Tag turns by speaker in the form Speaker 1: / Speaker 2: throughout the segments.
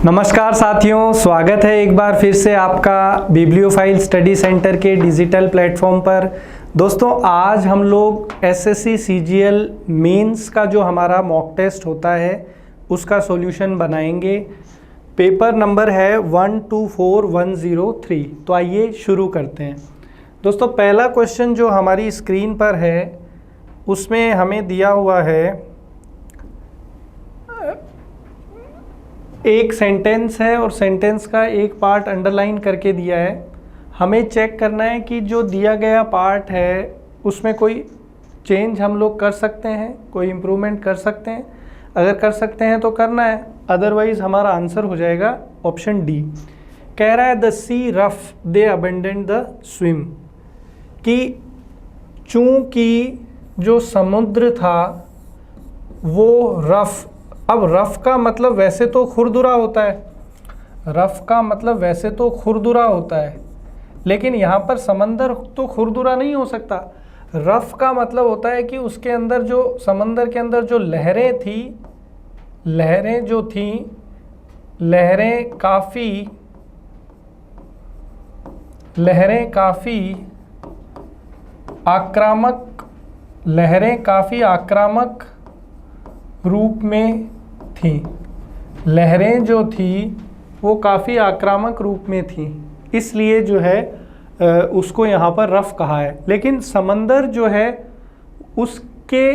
Speaker 1: नमस्कार साथियों, स्वागत है एक बार फिर से आपका बिब्लियोफाइल स्टडी सेंटर के डिजिटल प्लेटफॉर्म पर। दोस्तों, आज हम लोग एसएससी सीजीएल मेंस का जो हमारा मॉक टेस्ट होता है उसका सॉल्यूशन बनाएंगे। पेपर नंबर है 124103। तो आइए शुरू करते हैं। दोस्तों, पहला क्वेश्चन जो हमारी स्क्रीन पर है उसमें हमें दिया हुआ है, एक सेंटेंस है और सेंटेंस का एक पार्ट अंडरलाइन करके दिया है। हमें चेक करना है कि जो दिया गया पार्ट है उसमें कोई चेंज हम लोग कर सकते हैं, कोई इम्प्रूवमेंट कर सकते हैं। अगर कर सकते हैं तो करना है, अदरवाइज हमारा आंसर हो जाएगा ऑप्शन डी। कह रहा है the sea rough they abandoned the swim, कि चूंकि जो समुद्र था वो रफ। अब रफ का मतलब वैसे तो खुरदुरा होता है, रफ का मतलब वैसे तो खुरदुरा होता है, लेकिन यहाँ पर समंदर तो खुरदुरा नहीं हो सकता। रफ का मतलब होता है कि उसके अंदर जो समंदर के अंदर जो लहरें थी, लहरें जो थी, लहरें काफ़ी आक्रामक रूप में थी। लहरें जो थी वो काफ़ी आक्रामक रूप में थी, इसलिए जो है उसको यहाँ पर रफ कहा है। लेकिन समंदर जो है उसके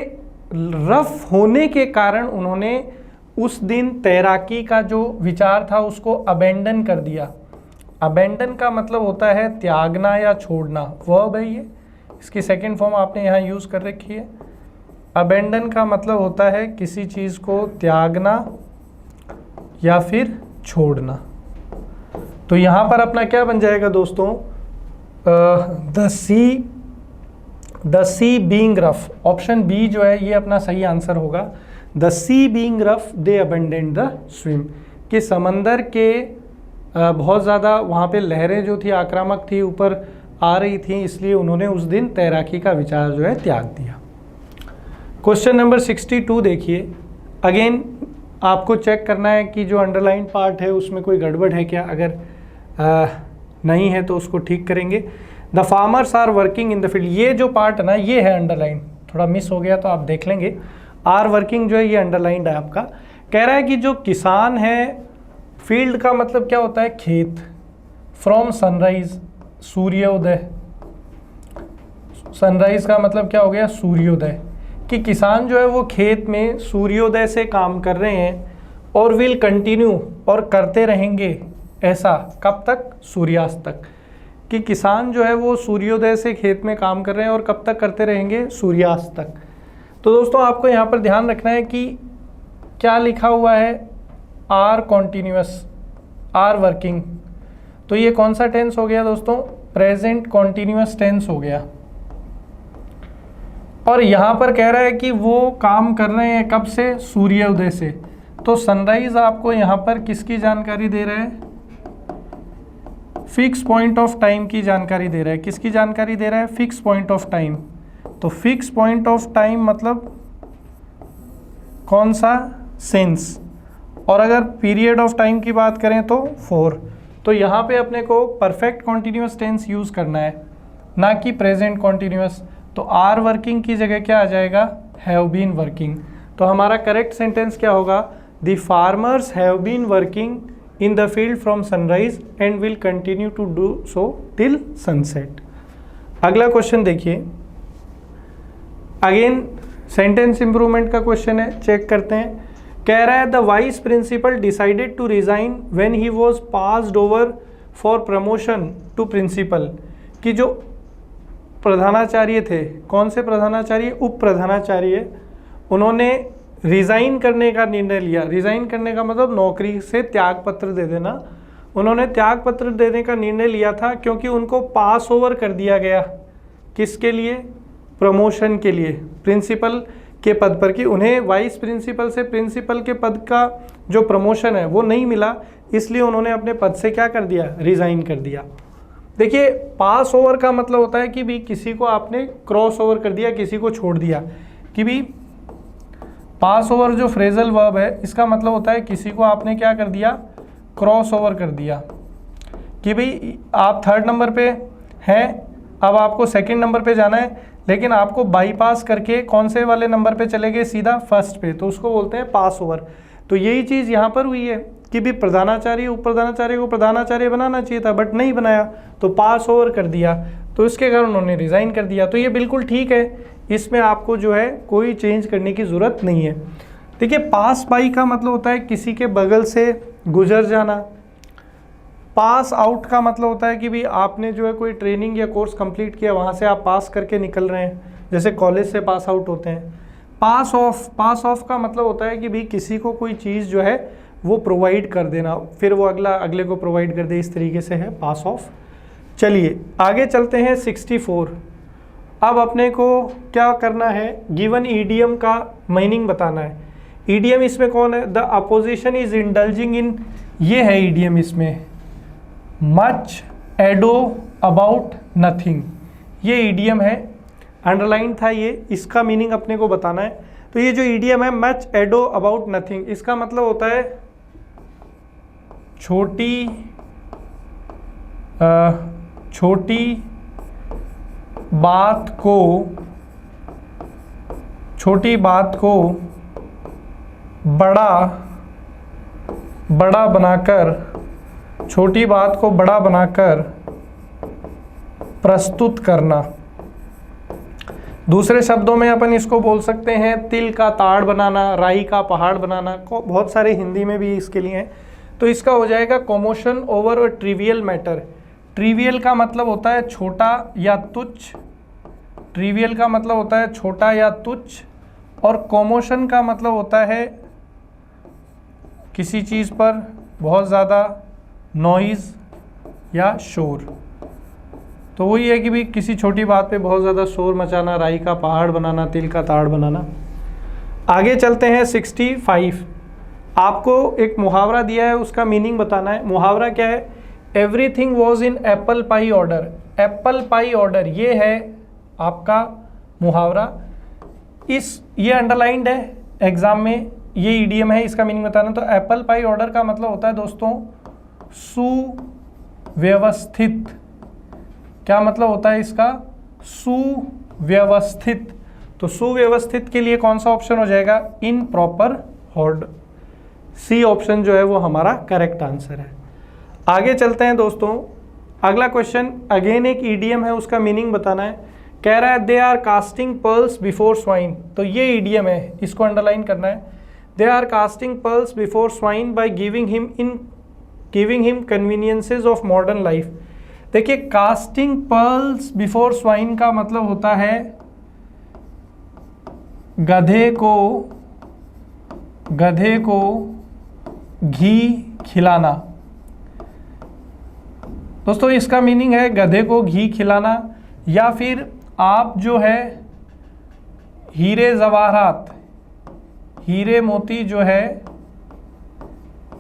Speaker 1: रफ होने के कारण उन्होंने उस दिन तैराकी का जो विचार था उसको अबेंडन कर दिया। अबेंडन का मतलब होता है त्यागना या छोड़ना, वर्ब है ये। इसकी सेकंड फॉर्म आपने यहाँ यूज़ कर रखी है। अबेंडन का मतलब होता है किसी चीज़ को त्यागना या फिर छोड़ना। तो यहाँ पर अपना क्या बन जाएगा दोस्तों, the sea being rough. Option B जो है ये अपना सही आंसर होगा। The sea being rough they abandoned the swim, कि समंदर के बहुत ज़्यादा वहाँ पे लहरें जो थी आक्रामक थी, ऊपर आ रही थी, इसलिए उन्होंने उस दिन तैराकी का विचार जो है त्याग दिया। क्वेश्चन नंबर 62 देखिए। अगेन आपको चेक करना है कि जो अंडरलाइन पार्ट है उसमें कोई गड़बड़ है क्या। अगर नहीं है तो उसको ठीक करेंगे। The farmers are working in the field, ये जो पार्ट है ना ये है अंडरलाइन, थोड़ा मिस हो गया तो आप देख लेंगे। आर वर्किंग जो है ये अंडरलाइंड है आपका। कह रहा है कि जो किसान है, फील्ड का मतलब क्या होता है, खेत। फ्रॉम सनराइज, सूर्योदय। सनराइज का मतलब क्या हो गया, सूर्योदय। कि किसान जो है वो खेत में सूर्योदय से काम कर रहे हैं और विल कंटिन्यू, और करते रहेंगे ऐसा कब तक, सूर्यास्त तक। कि किसान जो है वो सूर्योदय से खेत में काम कर रहे हैं और कब तक करते रहेंगे, सूर्यास्त तक। तो दोस्तों आपको यहाँ पर ध्यान रखना है कि क्या लिखा हुआ है, आर कॉन्टीन्यूअस, आर वर्किंग। तो ये कौन सा टेंस हो गया दोस्तों, प्रेजेंट कॉन्टीन्यूअस टेंस हो गया। और यहाँ पर कह रहा है कि वो काम कर रहे हैं कब से, सूर्योदय से। तो सनराइज आपको यहाँ पर किसकी जानकारी दे रहा है, फिक्स पॉइंट ऑफ टाइम की जानकारी दे रहा है। किसकी जानकारी दे रहा है, फिक्स पॉइंट ऑफ टाइम। तो फिक्स पॉइंट ऑफ टाइम मतलब कौन सा, सिंस। और अगर पीरियड ऑफ टाइम की बात करें तो 4। तो यहाँ पे अपने को परफेक्ट कॉन्टीन्यूअस टेंस यूज़ करना है, ना कि प्रेजेंट कॉन्टीन्यूअस। तो आर वर्किंग की जगह क्या आ जाएगा, हैव बीन वर्किंग। तो हमारा करेक्ट सेंटेंस क्या होगा, the farmers have been working in the field from sunrise and will continue to do so till sunset. अगला क्वेश्चन देखिए। अगेन सेंटेंस इंप्रूवमेंट का क्वेश्चन है, चेक करते हैं। कह रहा है the vice principal decided to resign when he was passed over for promotion to principal, कि जो प्रधानाचार्य थे, कौन से प्रधानाचार्य, उप प्रधानाचार्य, उन्होंने रिज़ाइन करने का निर्णय लिया। रिज़ाइन करने का मतलब नौकरी से त्याग पत्र दे देना। उन्होंने त्याग पत्र देने का निर्णय लिया था क्योंकि उनको पास ओवर कर दिया गया, किसके लिए, प्रमोशन के लिए, प्रिंसिपल के पद पर। कि उन्हें वाइस प्रिंसिपल से प्रिंसिपल के पद का जो प्रमोशन है वो नहीं मिला, इसलिए उन्होंने अपने पद से क्या कर दिया, रिज़ाइन कर दिया। देखिए, पास ओवर का मतलब होता है कि भी किसी को आपने क्रॉस ओवर कर दिया, किसी को छोड़ दिया। कि भी पास ओवर जो फ्रेजल वर्ब है इसका मतलब होता है किसी को आपने क्या कर दिया, क्रॉस ओवर कर दिया कि भाई आप थर्ड नंबर पे हैं, अब आपको सेकंड नंबर पे जाना है, लेकिन आपको बाईपास करके कौन से वाले नंबर पे चले गए, सीधा फर्स्ट पे, तो उसको बोलते हैं पास ओवर। तो यही चीज़ यहाँ पर हुई है कि भी प्रधानाचार्य उप प्रधानाचार्य को प्रधानाचार्य बनाना चाहिए था बट नहीं बनाया, तो पास ओवर कर दिया, तो इसके कारण उन्होंने रिज़ाइन कर दिया। तो ये बिल्कुल ठीक है, इसमें आपको जो है कोई चेंज करने की ज़रूरत नहीं है। देखिए पास बाई का मतलब होता है किसी के बगल से गुजर जाना। पास आउट का मतलब होता है कि भी आपने जो है कोई ट्रेनिंग या कोर्स कंप्लीट किया, वहाँ से आप पास करके निकल रहे हैं, जैसे कॉलेज से पास आउट होते हैं। पास ऑफ का मतलब होता है कि भी किसी को कोई चीज़ जो है वो प्रोवाइड कर देना, फिर वो अगले को प्रोवाइड कर दे, इस तरीके से है पास ऑफ। चलिए आगे चलते हैं 64। अब अपने को क्या करना है, गिवन ईडियम का मीनिंग बताना है। ईडियम इसमें कौन है, the opposition is indulging in, ये है ईडियम इसमें, मच एडो अबाउट नथिंग, ये ईडियम है, अंडरलाइन था ये, इसका मीनिंग अपने को बताना है। तो ये जो ईडियम है मच एडो अबाउट नथिंग, इसका मतलब होता है छोटी बात को बड़ा बनाकर, छोटी बात को बड़ा बनाकर प्रस्तुत करना। दूसरे शब्दों में अपन इसको बोल सकते हैं तिल का ताड़ बनाना, राई का पहाड़ बनाना, बहुत सारे हिंदी में भी इसके लिए हैं। तो इसका हो जाएगा कॉमोशन ओवर और ट्रिवियल मैटर। ट्रिवियल का मतलब होता है छोटा या तुच्छ, ट्रिवियल का मतलब होता है छोटा या तुच्छ, और कॉमोशन का मतलब होता है किसी चीज़ पर बहुत ज़्यादा नॉइज़ या शोर। तो वही है कि भाई किसी छोटी बात पे बहुत ज़्यादा शोर मचाना, राई का पहाड़ बनाना, तिल का ताड़ बनाना। आगे चलते हैं 65। आपको एक मुहावरा दिया है, उसका मीनिंग बताना है। मुहावरा क्या है, everything was in apple pie order. Apple pie order ये है आपका मुहावरा, ये अंडरलाइंड है एग्जाम में, ये ईडियम है, इसका मीनिंग बताना। तो एप्पल पाई ऑर्डर का मतलब होता है दोस्तों सुव्यवस्थित। क्या मतलब होता है इसका, सुव्यवस्थित। तो सुव्यवस्थित के लिए कौन सा ऑप्शन हो जाएगा, in proper order, C option जो है वो हमारा करेक्ट आंसर है। आगे चलते हैं दोस्तों, अगला क्वेश्चन अगेन एक ईडियम है, उसका मीनिंग बताना है। कह रहा है they are casting pearls before swine, तो ये ईडियम है, इसको अंडरलाइन करना है। They are casting pearls before swine by giving him conveniences of modern life. देखिए कास्टिंग पर्ल्स बिफोर स्वाइन का मतलब होता है गधे को घी खिलाना। दोस्तों इसका मीनिंग है गधे को घी खिलाना, या फिर आप जो है हीरे जवाहरात, हीरे मोती जो है,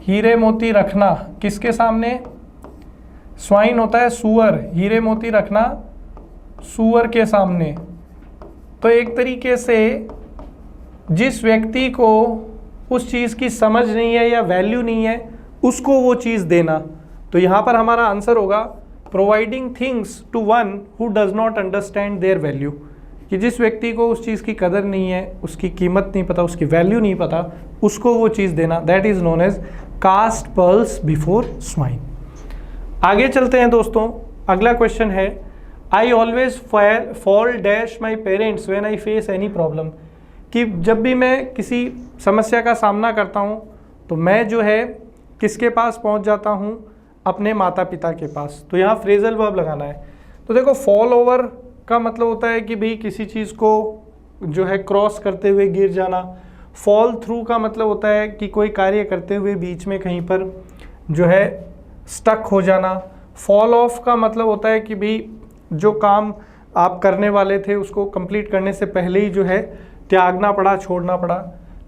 Speaker 1: हीरे मोती रखना किसके सामने, स्वाइन होता है सूअर, हीरे मोती रखना सूअर के सामने। तो एक तरीके से जिस व्यक्ति को उस चीज़ की समझ नहीं है या वैल्यू नहीं है, उसको वो चीज़ देना। तो यहाँ पर हमारा आंसर होगा providing things to one who does not understand their value, कि जिस व्यक्ति को उस चीज़ की कदर नहीं है, उसकी कीमत नहीं पता, उसकी वैल्यू नहीं पता, उसको वो चीज़ देना, that is known as cast pearls before swine. आगे चलते हैं दोस्तों, अगला क्वेश्चन है I always fall dash my parents when I face any problem, कि जब भी मैं किसी समस्या का सामना करता हूँ तो मैं जो है किसके पास पहुँच जाता हूँ, अपने माता पिता के पास। तो यहाँ फ्रेजल वर्ब लगाना है। तो देखो फॉल ओवर का मतलब होता है कि भाई किसी चीज़ को जो है क्रॉस करते हुए गिर जाना। फॉल थ्रू का मतलब होता है कि कोई कार्य करते हुए बीच में कहीं पर जो है स्टक हो जाना। फॉल ऑफ का मतलब होता है कि भाई जो काम आप करने वाले थे उसको कंप्लीट करने से पहले ही जो है त्यागना पड़ा, छोड़ना पड़ा।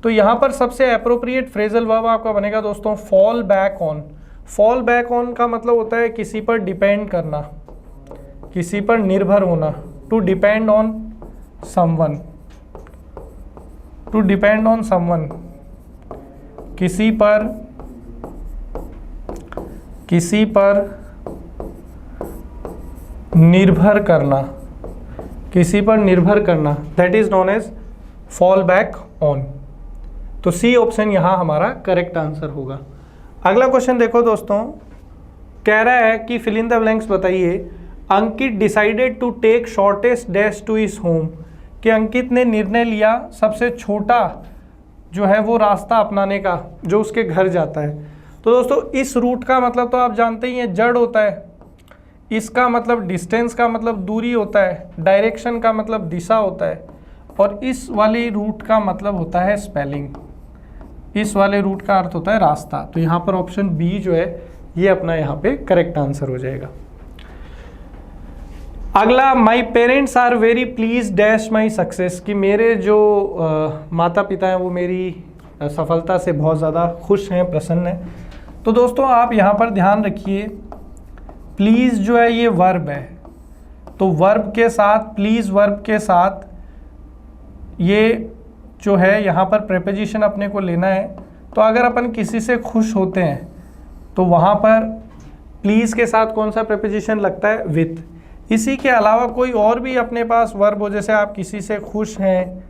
Speaker 1: तो यहाँ पर सबसे अप्रोप्रिएट फ्रेजल वर्ब आपका बनेगा दोस्तों fall back on. Fall back on का मतलब होता है किसी पर डिपेंड करना, किसी पर निर्भर होना, to depend on someone, to depend on someone, किसी पर किसी पर निर्भर करना, किसी पर निर्भर करना, that is known as fall back on. तो सी ऑप्शन यहां हमारा करेक्ट आंसर होगा। अगला क्वेश्चन देखो दोस्तों, कह रहा है कि फिल इन द ब्लैंक्स बताइए। Ankit decided to take shortest dash to his home, कि अंकित ने निर्णय लिया सबसे छोटा जो है वो रास्ता अपनाने का जो उसके घर जाता है। तो दोस्तों इस रूट का मतलब तो आप जानते ही हैं, जड़ होता है, इसका मतलब डिस्टेंस का मतलब दूरी होता है, डायरेक्शन का मतलब दिशा होता है, और इस वाले रूट का मतलब होता है स्पेलिंग। इस वाले रूट का अर्थ होता है रास्ता। तो यहाँ पर ऑप्शन बी जो है ये अपना यहाँ पे करेक्ट आंसर हो जाएगा। अगला, my parents are very please dash my success, कि मेरे जो माता पिता हैं वो मेरी सफलता से बहुत ज़्यादा खुश हैं, प्रसन्न हैं। तो दोस्तों आप यहाँ पर ध्यान रखिए, प्लीज़ जो है ये वर्ब है, तो वर्ब के साथ, प्लीज़ वर्ब के साथ ये जो है यहाँ पर प्रेपोजिशन अपने को लेना है। तो अगर अपन किसी से खुश होते हैं तो वहाँ पर प्लीज़ के साथ कौन सा प्रेपोजिशन लगता है? विथ। इसी के अलावा कोई और भी अपने पास वर्ब हो, जैसे आप किसी से खुश हैं,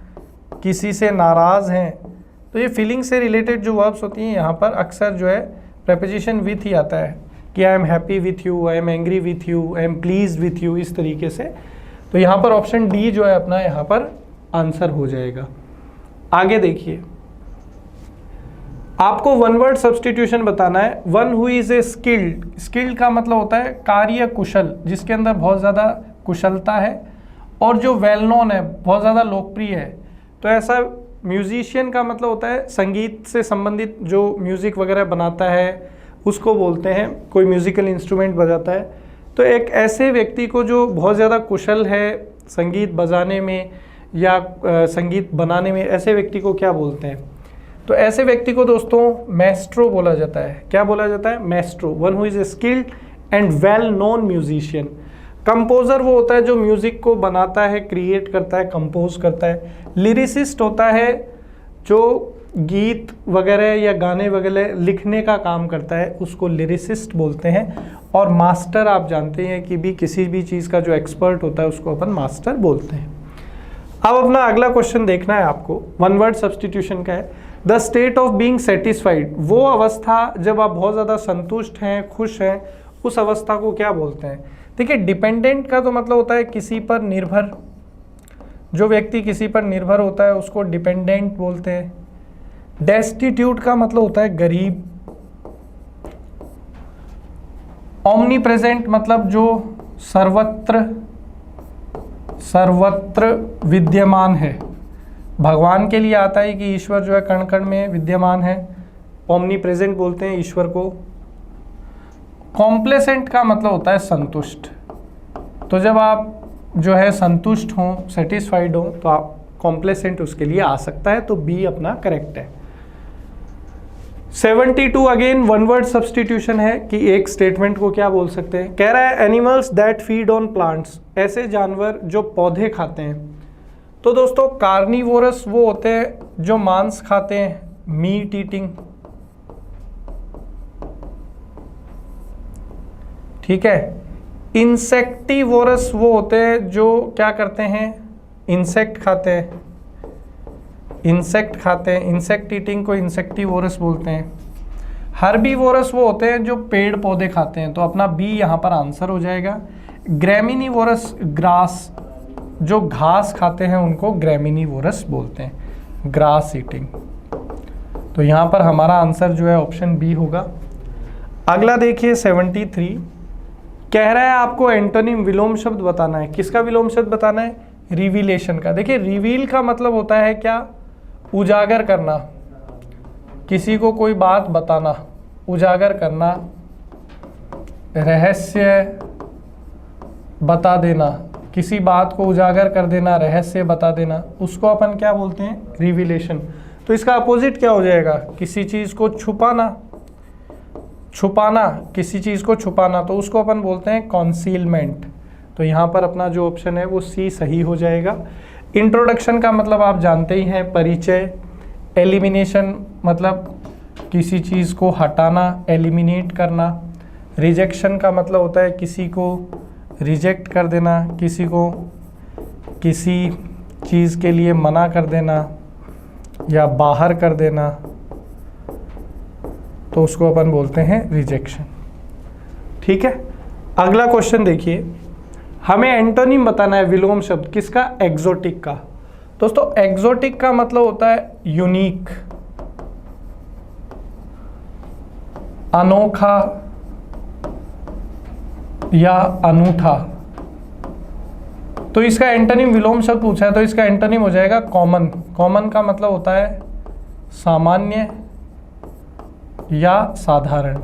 Speaker 1: किसी से नाराज़ हैं, तो ये फीलिंग से रिलेटेड जो वर्ब्स होती हैं यहाँ पर अक्सर जो है प्रेपोजिशन विथ ही आता है, कि I am happy with you, I am angry with you, I am please with you, इस तरीके से। तो यहाँ पर ऑप्शन डी जो है अपना यहाँ पर आंसर हो जाएगा। आगे देखिए, आपको वन वर्ड सब्स्टिट्यूशन बताना है। One who is a skilled, skilled का मतलब होता है कार्य कुशल, जिसके अंदर बहुत ज़्यादा कुशलता है, और जो वेल नोन है, बहुत ज़्यादा लोकप्रिय है। तो ऐसा म्यूजिशियन का मतलब होता है संगीत से संबंधित जो म्यूज़िक वगैरह बनाता है उसको बोलते हैं, कोई म्यूज़िकल इंस्ट्रूमेंट बजाता है। तो एक ऐसे व्यक्ति को जो बहुत ज़्यादा कुशल है संगीत बजाने में या संगीत बनाने में, ऐसे व्यक्ति को क्या बोलते हैं? तो ऐसे व्यक्ति को दोस्तों मैस्ट्रो बोला जाता है। क्या बोला जाता है? Maestro. One who is a skilled and well known musician. Composer वो होता है जो म्यूज़िक को बनाता है, क्रिएट करता है, कंपोज करता है। लिरिसिस्ट होता है जो गीत वगैरह या गाने वगैरह लिखने का काम करता है, उसको लिरिसिस्ट बोलते हैं। और मास्टर आप जानते हैं कि भी किसी भी चीज़ का जो एक्सपर्ट होता है उसको अपन मास्टर बोलते हैं। अब अपना अगला क्वेश्चन देखना है आपको, वन वर्ड सब्स्टिट्यूशन का है। The state of being satisfied, वो अवस्था जब आप बहुत ज़्यादा संतुष्ट हैं, खुश हैं, उस अवस्था को क्या बोलते हैं? देखिए, डिपेंडेंट का तो मतलब होता है किसी पर निर्भर, जो व्यक्ति किसी पर निर्भर होता है उसको डिपेंडेंट बोलते हैं। डेस्टिट्यूट का मतलब होता है गरीब। ओमनी प्रेजेंट मतलब जो सर्वत्र विद्यमान है। भगवान के लिए आता है कि ईश्वर जो है कण कण में विद्यमान है, ओमनी प्रेजेंट बोलते हैं ईश्वर को। कॉम्प्लेसेंट का मतलब होता है संतुष्ट। तो जब आप जो है संतुष्ट हों, सेटिस्फाइड हों, तो आप कॉम्प्लेसेंट उसके लिए आ सकता है। तो बी अपना करेक्ट है। 72 अगेन वन वर्ड सब्स्टिट्यूशन है कि एक स्टेटमेंट को क्या बोल सकते हैं। कह रहा है animals that feed on plants, ऐसे जानवर जो पौधे खाते हैं। तो दोस्तों कार्निवोरस वो होते हैं जो मांस खाते हैं, मीट ईटिंग, ठीक है। इंसेक्टिवोरस वो होते हैं जो क्या करते हैं, इंसेक्ट खाते हैं, इंसेक्ट ईटिंग को इंसेक्टिवोरस बोलते हैं। हर्बीवोरस वो होते हैं जो पेड़ पौधे खाते हैं, तो अपना बी यहाँ पर आंसर हो जाएगा। ग्रैमिनीवोरस, ग्रास, जो घास खाते हैं उनको ग्रैमिनीवोरस बोलते हैं, ग्रास ईटिंग। तो यहाँ पर हमारा आंसर जो है ऑप्शन बी होगा। अगला देखिए 73, कह रहा है आपको एंटोनिम विलोम शब्द बताना है। किसका विलोम शब्द बताना है? रिवीलेशन का। देखिए रिवील का मतलब होता है क्या? उजागर करना, किसी को कोई बात बताना, उजागर करना, रहस्य बता देना, किसी बात को उजागर कर देना, रहस्य बता देना, उसको अपन क्या बोलते हैं? रिवीलेशन। तो इसका अपोजिट क्या हो जाएगा? किसी चीज़ को छुपाना, किसी चीज़ को छुपाना, तो उसको अपन बोलते हैं कॉन्सीलमेंट। तो यहाँ पर अपना जो ऑप्शन है वो सी सही हो जाएगा। इंट्रोडक्शन का मतलब आप जानते ही हैं, परिचय। एलिमिनेशन मतलब किसी चीज़ को हटाना, एलिमिनेट करना। रिजेक्शन का मतलब होता है किसी को रिजेक्ट कर देना, किसी को किसी चीज़ के लिए मना कर देना या बाहर कर देना, तो उसको अपन बोलते हैं रिजेक्शन। ठीक है, अगला क्वेश्चन देखिए, हमें एंटोनिम बताना है विलोम शब्द किसका, एक्सोटिक का। दोस्तों एक्सोटिक का मतलब होता है यूनिक, अनोखा या अनूठा। तो इसका एंटोनिम विलोम शब्द पूछा है तो इसका एंटोनिम हो जाएगा कॉमन। कॉमन का मतलब होता है सामान्य या साधारण।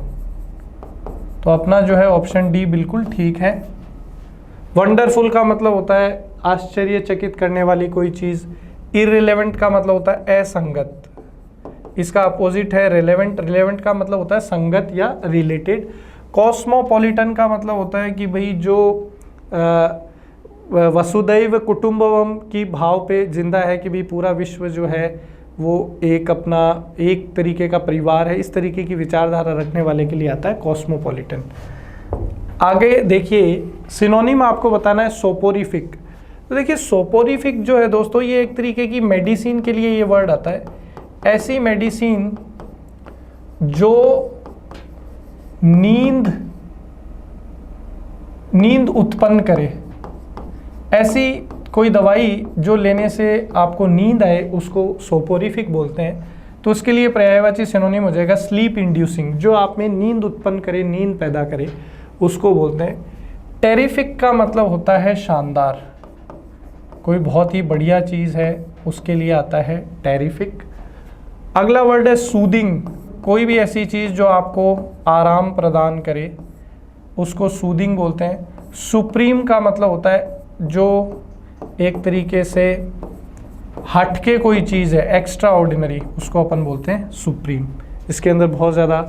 Speaker 1: तो अपना जो है ऑप्शन डी बिल्कुल ठीक है। वंडरफुल का मतलब होता है आश्चर्यचकित करने वाली कोई चीज़। इररिलेवेंट का मतलब होता है असंगत, इसका अपोजिट है रिलेवेंट। रिलेवेंट का मतलब होता है संगत या रिलेटेड। कॉस्मोपॉलिटन का मतलब होता है कि भाई जो वसुदैव कुटुंबकम की भाव पे जिंदा है, कि भाई पूरा विश्व जो है वो एक अपना एक तरीके का परिवार है, इस तरीके की विचारधारा रखने वाले के लिए आता है कॉस्मोपॉलिटन। आगे देखिए, सिनोनिम आपको बताना है सोपोरिफिक। तो देखिए सोपोरिफिक जो है दोस्तों, ये एक तरीके की मेडिसिन के लिए ये वर्ड आता है। ऐसी मेडिसिन जो नींद उत्पन्न करे, ऐसी कोई दवाई जो लेने से आपको नींद आए उसको सोपोरिफिक बोलते हैं। तो उसके लिए पर्यायवाची सिनोनिम हो जाएगा स्लीप इंड्यूसिंग, जो आप में नींद उत्पन्न करे, नींद पैदा करे, उसको बोलते हैं। टेरिफिक का मतलब होता है शानदार, कोई बहुत ही बढ़िया चीज़ है उसके लिए आता है टेरिफिक। अगला वर्ड है सूदिंग, कोई भी ऐसी चीज़ जो आपको आराम प्रदान करे उसको सूदिंग बोलते हैं। सुप्रीम का मतलब होता है जो एक तरीके से हटके कोई चीज़ है, एक्स्ट्रा ऑर्डिनरी, उसको अपन बोलते हैं सुप्रीम। इसके अंदर बहुत ज़्यादा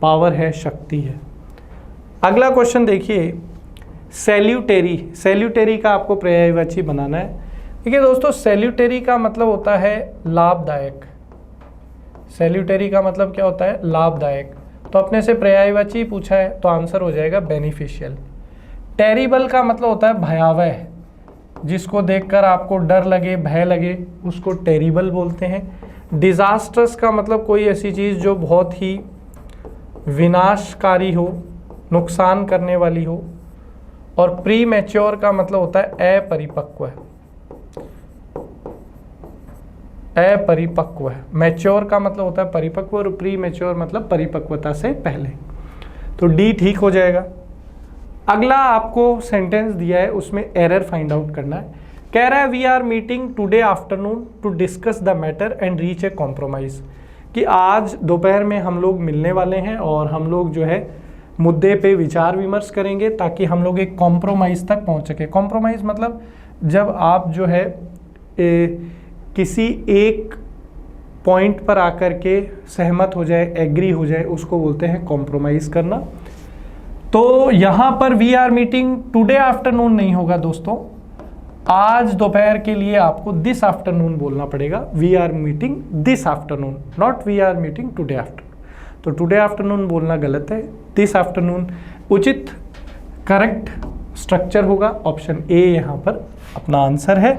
Speaker 1: पावर है, शक्ति है। अगला क्वेश्चन देखिए, सैल्यूटेरी। सैल्यूटेरी का आपको पर्यायवाची बनाना है। देखिए दोस्तों, सैल्यूटेरी का मतलब होता है लाभदायक। सैल्यूटेरी का मतलब क्या होता है, लाभदायक। तो अपने से पर्यायवाची पूछा है तो आंसर हो जाएगा बेनिफिशियल। टेरिबल का मतलब होता है भयावह, जिसको देखकर आपको डर लगे, भय लगे, उसको टेरिबल बोलते हैं। डिजास्ट्रस का मतलब कोई ऐसी चीज़ जो बहुत ही विनाशकारी हो, नुकसान करने वाली हो। और प्री मैच्योर का मतलब होता है अपरिपक्व। अपरिपक्व, मैच्योर का मतलब होता है परिपक्व और प्री मैच्योर मतलब परिपक्वता से पहले। तो डी ठीक हो जाएगा। अगला आपको सेंटेंस दिया है, उसमें एरर फाइंड आउट करना है। कह रहा है we are meeting today afternoon to discuss the matter and reach a compromise, कि आज दोपहर में हम लोग मिलने वाले हैं और हम लोग जो है मुद्दे पे विचार विमर्श करेंगे ताकि हम लोग एक कॉम्प्रोमाइज़ तक पहुंच सके। कॉम्प्रोमाइज़ मतलब जब आप जो है किसी एक पॉइंट पर आकर के सहमत हो जाए, एग्री हो जाए, उसको बोलते हैं कॉम्प्रोमाइज़ करना। तो यहाँ पर we are meeting today afternoon नहीं होगा दोस्तों, आज दोपहर के लिए आपको दिस आफ्टरनून बोलना पड़ेगा। We are meeting this afternoon, not we are meeting today afternoon. तो टुडे आफ्टरनून बोलना गलत है, दिस आफ्टरनून उचित करेक्ट स्ट्रक्चर होगा। ऑप्शन ए यहाँ पर अपना आंसर है।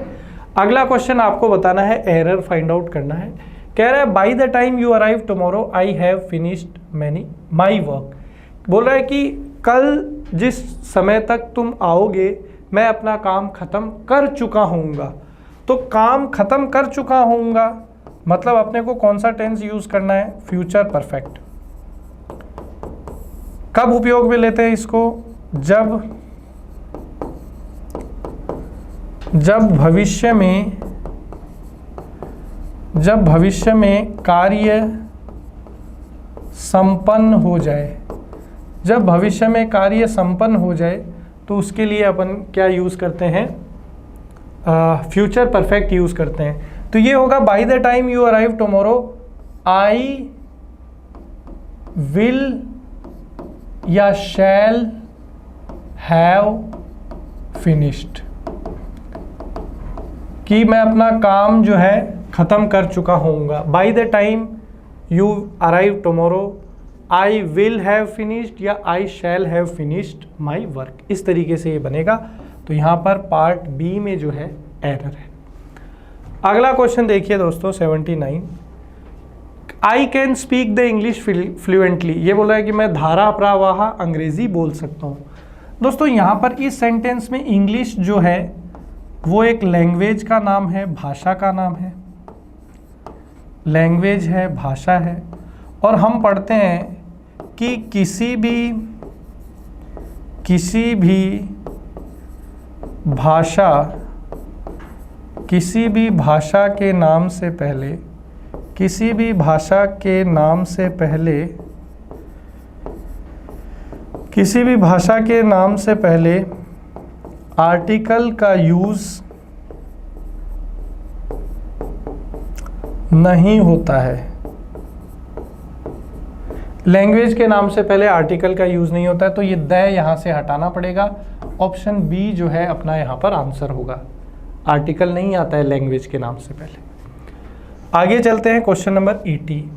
Speaker 1: अगला क्वेश्चन आपको बताना है, एरर फाइंड आउट करना है। कह रहा है by the time you arrive tomorrow I have finished my work. बोल रहा है कि कल जिस समय तक तुम आओगे मैं अपना काम खत्म कर चुका होऊंगा। तो काम खत्म कर चुका होऊंगा मतलब अपने को कौन सा टेंस यूज करना है, फ्यूचर परफेक्ट। कब उपयोग में लेते हैं इसको, जब भविष्य में कार्य संपन्न हो जाए। जब भविष्य में कार्य संपन्न हो जाए तो उसके लिए अपन क्या यूज़ करते हैं, फ्यूचर परफेक्ट यूज़ करते हैं। तो ये होगा bye the time you arrive tomorrow I will या शैल हैव फिनिश्ड, कि मैं अपना काम जो है ख़त्म कर चुका होऊंगा। By the time you arrive tomorrow I will have finished या I shall have finished my work, इस तरीके से ये बनेगा। तो यहाँ पर पार्ट बी में जो है एरर है। अगला क्वेश्चन देखिए दोस्तों 79, I can speak the English fluently, ये बोला है कि मैं धारा प्रवाह अंग्रेजी बोल सकता हूँ। दोस्तों यहाँ पर इस सेंटेंस में इंग्लिश जो है वो एक लैंग्वेज का नाम है, भाषा का नाम है, लैंग्वेज है, भाषा है। और हम पढ़ते हैं कि किसी भी भाषा के नाम से पहले, किसी भी भाषा के नाम से पहले, किसी भी भाषा के नाम से पहले आर्टिकल का यूज नहीं होता है। लैंग्वेज के नाम से पहले आर्टिकल का यूज नहीं होता है, तो ये द यहां से हटाना पड़ेगा। ऑप्शन बी जो है अपना यहां पर आंसर होगा। आर्टिकल नहीं आता है लैंग्वेज के नाम से पहले। आगे चलते हैं क्वेश्चन नंबर 80।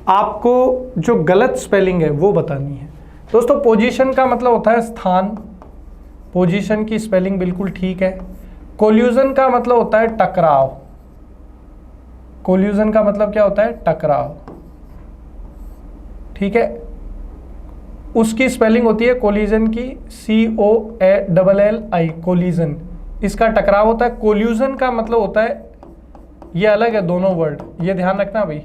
Speaker 1: आपको जो गलत स्पेलिंग है वो बतानी है। दोस्तों पोजीशन का मतलब होता है स्थान, पोजीशन की स्पेलिंग बिल्कुल ठीक है। कोल्यूजन का मतलब होता है टकराव, कोल्यूजन का मतलब क्या होता है? टकराव, ठीक है। उसकी स्पेलिंग होती है कोलिजन की COLLI, कोलिजन, इसका टकराव होता है। कोल्यूजन का मतलब होता है, ये अलग है दोनों वर्ड, ये ध्यान रखना भाई।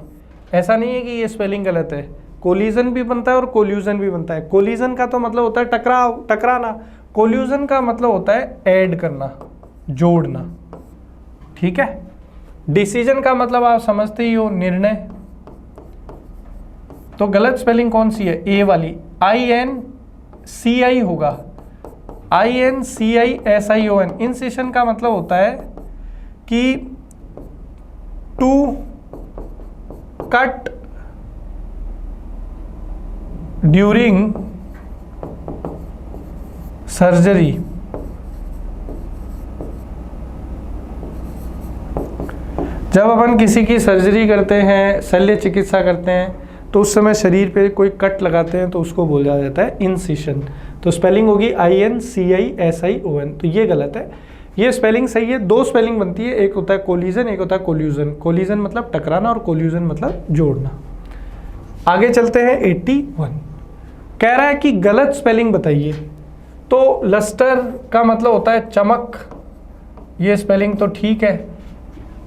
Speaker 1: ऐसा नहीं है कि ये स्पेलिंग गलत है, कोलिजन भी बनता है और कोल्यूजन भी बनता है। कोलिजन का तो मतलब होता है टकराव, टकराना। कोल्यूजन का मतलब होता है ऐड करना, जोड़ना, ठीक है। डिसीजन का मतलब आप समझते ही हो, निर्णय। तो गलत स्पेलिंग कौन सी है? ए वाली, INCI होगा, INCISION। इंसिशन का मतलब होता है कि टू कट ड्यूरिंग सर्जरी। जब अपन किसी की सर्जरी करते हैं, शल्य चिकित्सा करते हैं, तो उस समय शरीर पे कोई कट लगाते हैं तो उसको बोला जाता है इंसिशन। तो स्पेलिंग होगी INCISION। तो ये गलत है, ये स्पेलिंग सही है। दो स्पेलिंग बनती है, एक होता है कोलिजन, एक होता है कोल्यूजन। कोलिजन मतलब टकराना और कोल्यूजन मतलब जोड़ना। आगे चलते हैं 81। कह रहा है कि गलत स्पेलिंग बताइए। तो लस्टर का मतलब होता है चमक, ये स्पेलिंग तो ठीक है।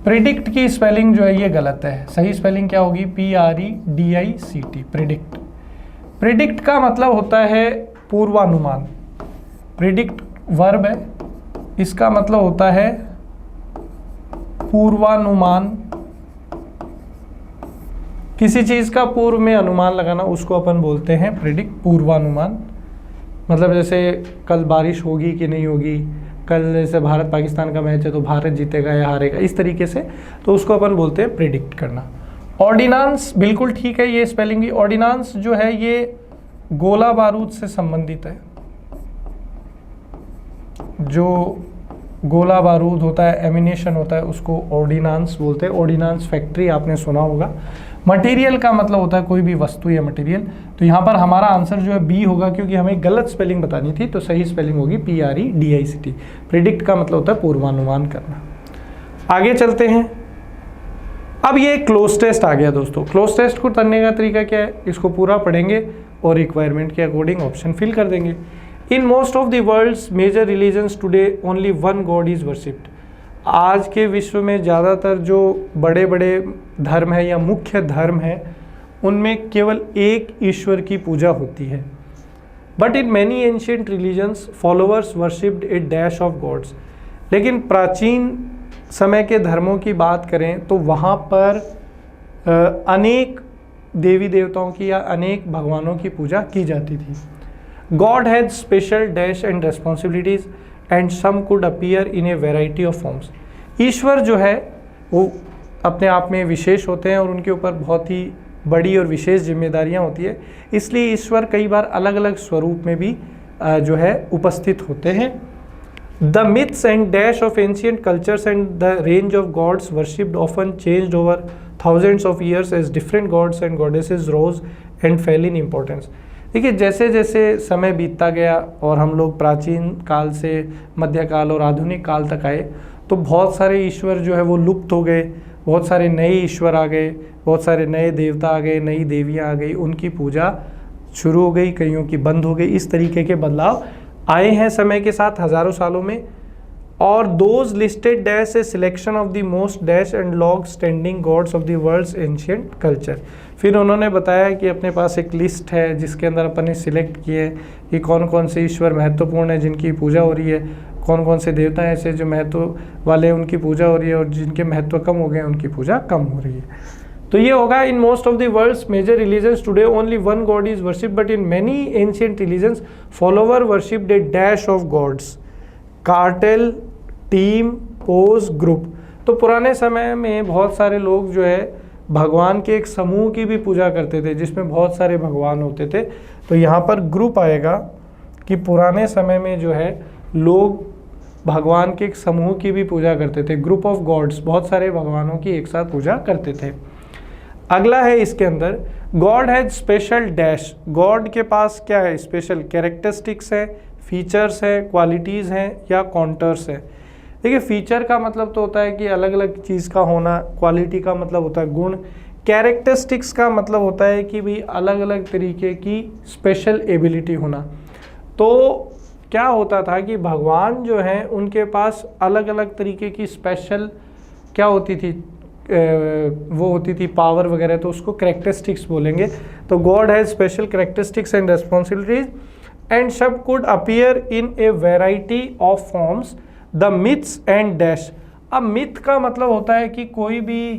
Speaker 1: प्रिडिक्ट की स्पेलिंग जो है ये गलत है। सही स्पेलिंग क्या होगी? PREDICT, predict. प्रिडिक्ट का मतलब होता है पूर्वानुमान। प्रिडिक्ट वर्ब है, इसका मतलब होता है पूर्वानुमान। किसी चीज का पूर्व में अनुमान लगाना, उसको अपन बोलते हैं प्रिडिक्ट, पूर्वानुमान। मतलब जैसे कल बारिश होगी कि नहीं होगी, कल जैसे भारत पाकिस्तान का मैच है तो भारत जीतेगा या हारेगा, इस तरीके से, तो उसको अपन बोलते हैं प्रिडिक्ट करना। ऑर्डिनेंस बिल्कुल ठीक है, ये स्पेलिंग भी। ऑर्डिनेंस जो है ये गोला बारूद से संबंधित है। जो गोला बारूद होता है, एमिनेशन होता है, उसको ऑर्डिनेंस बोलते हैं। ऑर्डिनेंस फैक्ट्री आपने सुना होगा। मटेरियल का मतलब होता है कोई भी वस्तु या मटेरियल। तो यहाँ पर हमारा आंसर जो है बी होगा, क्योंकि हमें गलत स्पेलिंग बतानी थी। तो सही स्पेलिंग होगी PREDICT। प्रिडिक्ट का मतलब होता है पूर्वानुमान करना। आगे चलते हैं। अब ये क्लोज टेस्ट आ गया दोस्तों। क्लोज टेस्ट को करने का तरीका क्या है? इसको पूरा पढ़ेंगे और रिक्वायरमेंट के अकॉर्डिंग ऑप्शन फिल कर देंगे। In most of the world's major religions today only one god is worshipped. आज के विश्व में ज़्यादातर जो बड़े बड़े धर्म है या मुख्य धर्म है, उनमें केवल एक ईश्वर की पूजा होती है। But in many ancient religions followers worshipped a dash of gods. लेकिन प्राचीन समय के धर्मों की बात करें तो वहाँ पर अनेक देवी देवताओं की या अनेक भगवानों की पूजा की जाती थी। God has special dash and responsibilities and some could appear in a variety of forms. ईश्वर जो है वो अपने आप में विशेष होते हैं और उनके ऊपर बहुत ही बड़ी और विशेष जिम्मेदारियां होती है, इसलिए ईश्वर कई बार अलग अलग स्वरूप में भी जो है उपस्थित होते हैं। The myths and dash of ancient cultures and the range of gods worshipped often changed over thousands of years as different gods and goddesses rose and fell in importance. देखिए जैसे जैसे समय बीतता गया और हम लोग प्राचीन काल से मध्यकाल और आधुनिक काल तक आए, तो बहुत सारे ईश्वर जो है वो लुप्त हो गए, बहुत सारे नए ईश्वर आ गए, बहुत सारे नए देवता आ गए, नई देवियाँ आ गई, उनकी पूजा शुरू हो गई, कईयों की बंद हो गई। इस तरीके के बदलाव आए हैं समय के साथ हज़ारों सालों में। और those listed dash a selection of the most dash and long standing gods of the world's ancient culture. फिर उन्होंने बताया कि अपने पास एक लिस्ट है जिसके अंदर अपन ने सिलेक्ट किए कि कौन कौन से ईश्वर महत्वपूर्ण है जिनकी पूजा हो रही है, कौन कौन से देवता हैं ऐसे जो महत्व वाले उनकी पूजा हो रही है, और जिनके महत्व कम हो गए उनकी पूजा कम हो रही है। तो ये होगा in most of the world's major religions today only one god is worship, but in many ancient religions follower worship a dash of gods, cartel, team, posse, group. तो पुराने समय में बहुत सारे लोग जो है भगवान के एक समूह की भी पूजा करते थे जिसमें बहुत सारे भगवान होते थे। तो यहाँ पर ग्रुप आएगा कि पुराने समय में जो है लोग भगवान के एक समूह की भी पूजा करते थे, ग्रुप ऑफ गॉड्स, बहुत सारे भगवानों की एक साथ पूजा करते थे। अगला है इसके अंदर God has special dash. God के पास क्या है? स्पेशल कैरेक्टरिस्टिक्स है, फीचर्स है, क्वालिटीज़ हैं या कॉन्टर्स है। देखिए फीचर का मतलब तो होता है कि अलग अलग चीज़ का होना, क्वालिटी का मतलब होता है गुण, कैरेक्टरिस्टिक्स का मतलब होता है कि भाई अलग अलग तरीके की स्पेशल एबिलिटी होना। तो क्या होता था कि भगवान जो हैं उनके पास अलग अलग तरीके की स्पेशल क्या होती थी, वो होती थी पावर वगैरह, तो उसको कैरेक्टरिस्टिक्स बोलेंगे। तो God has special characteristics and responsibilities and sub could appear in a variety of forms the myths and dash. अब मिथ का मतलब होता है कि कोई भी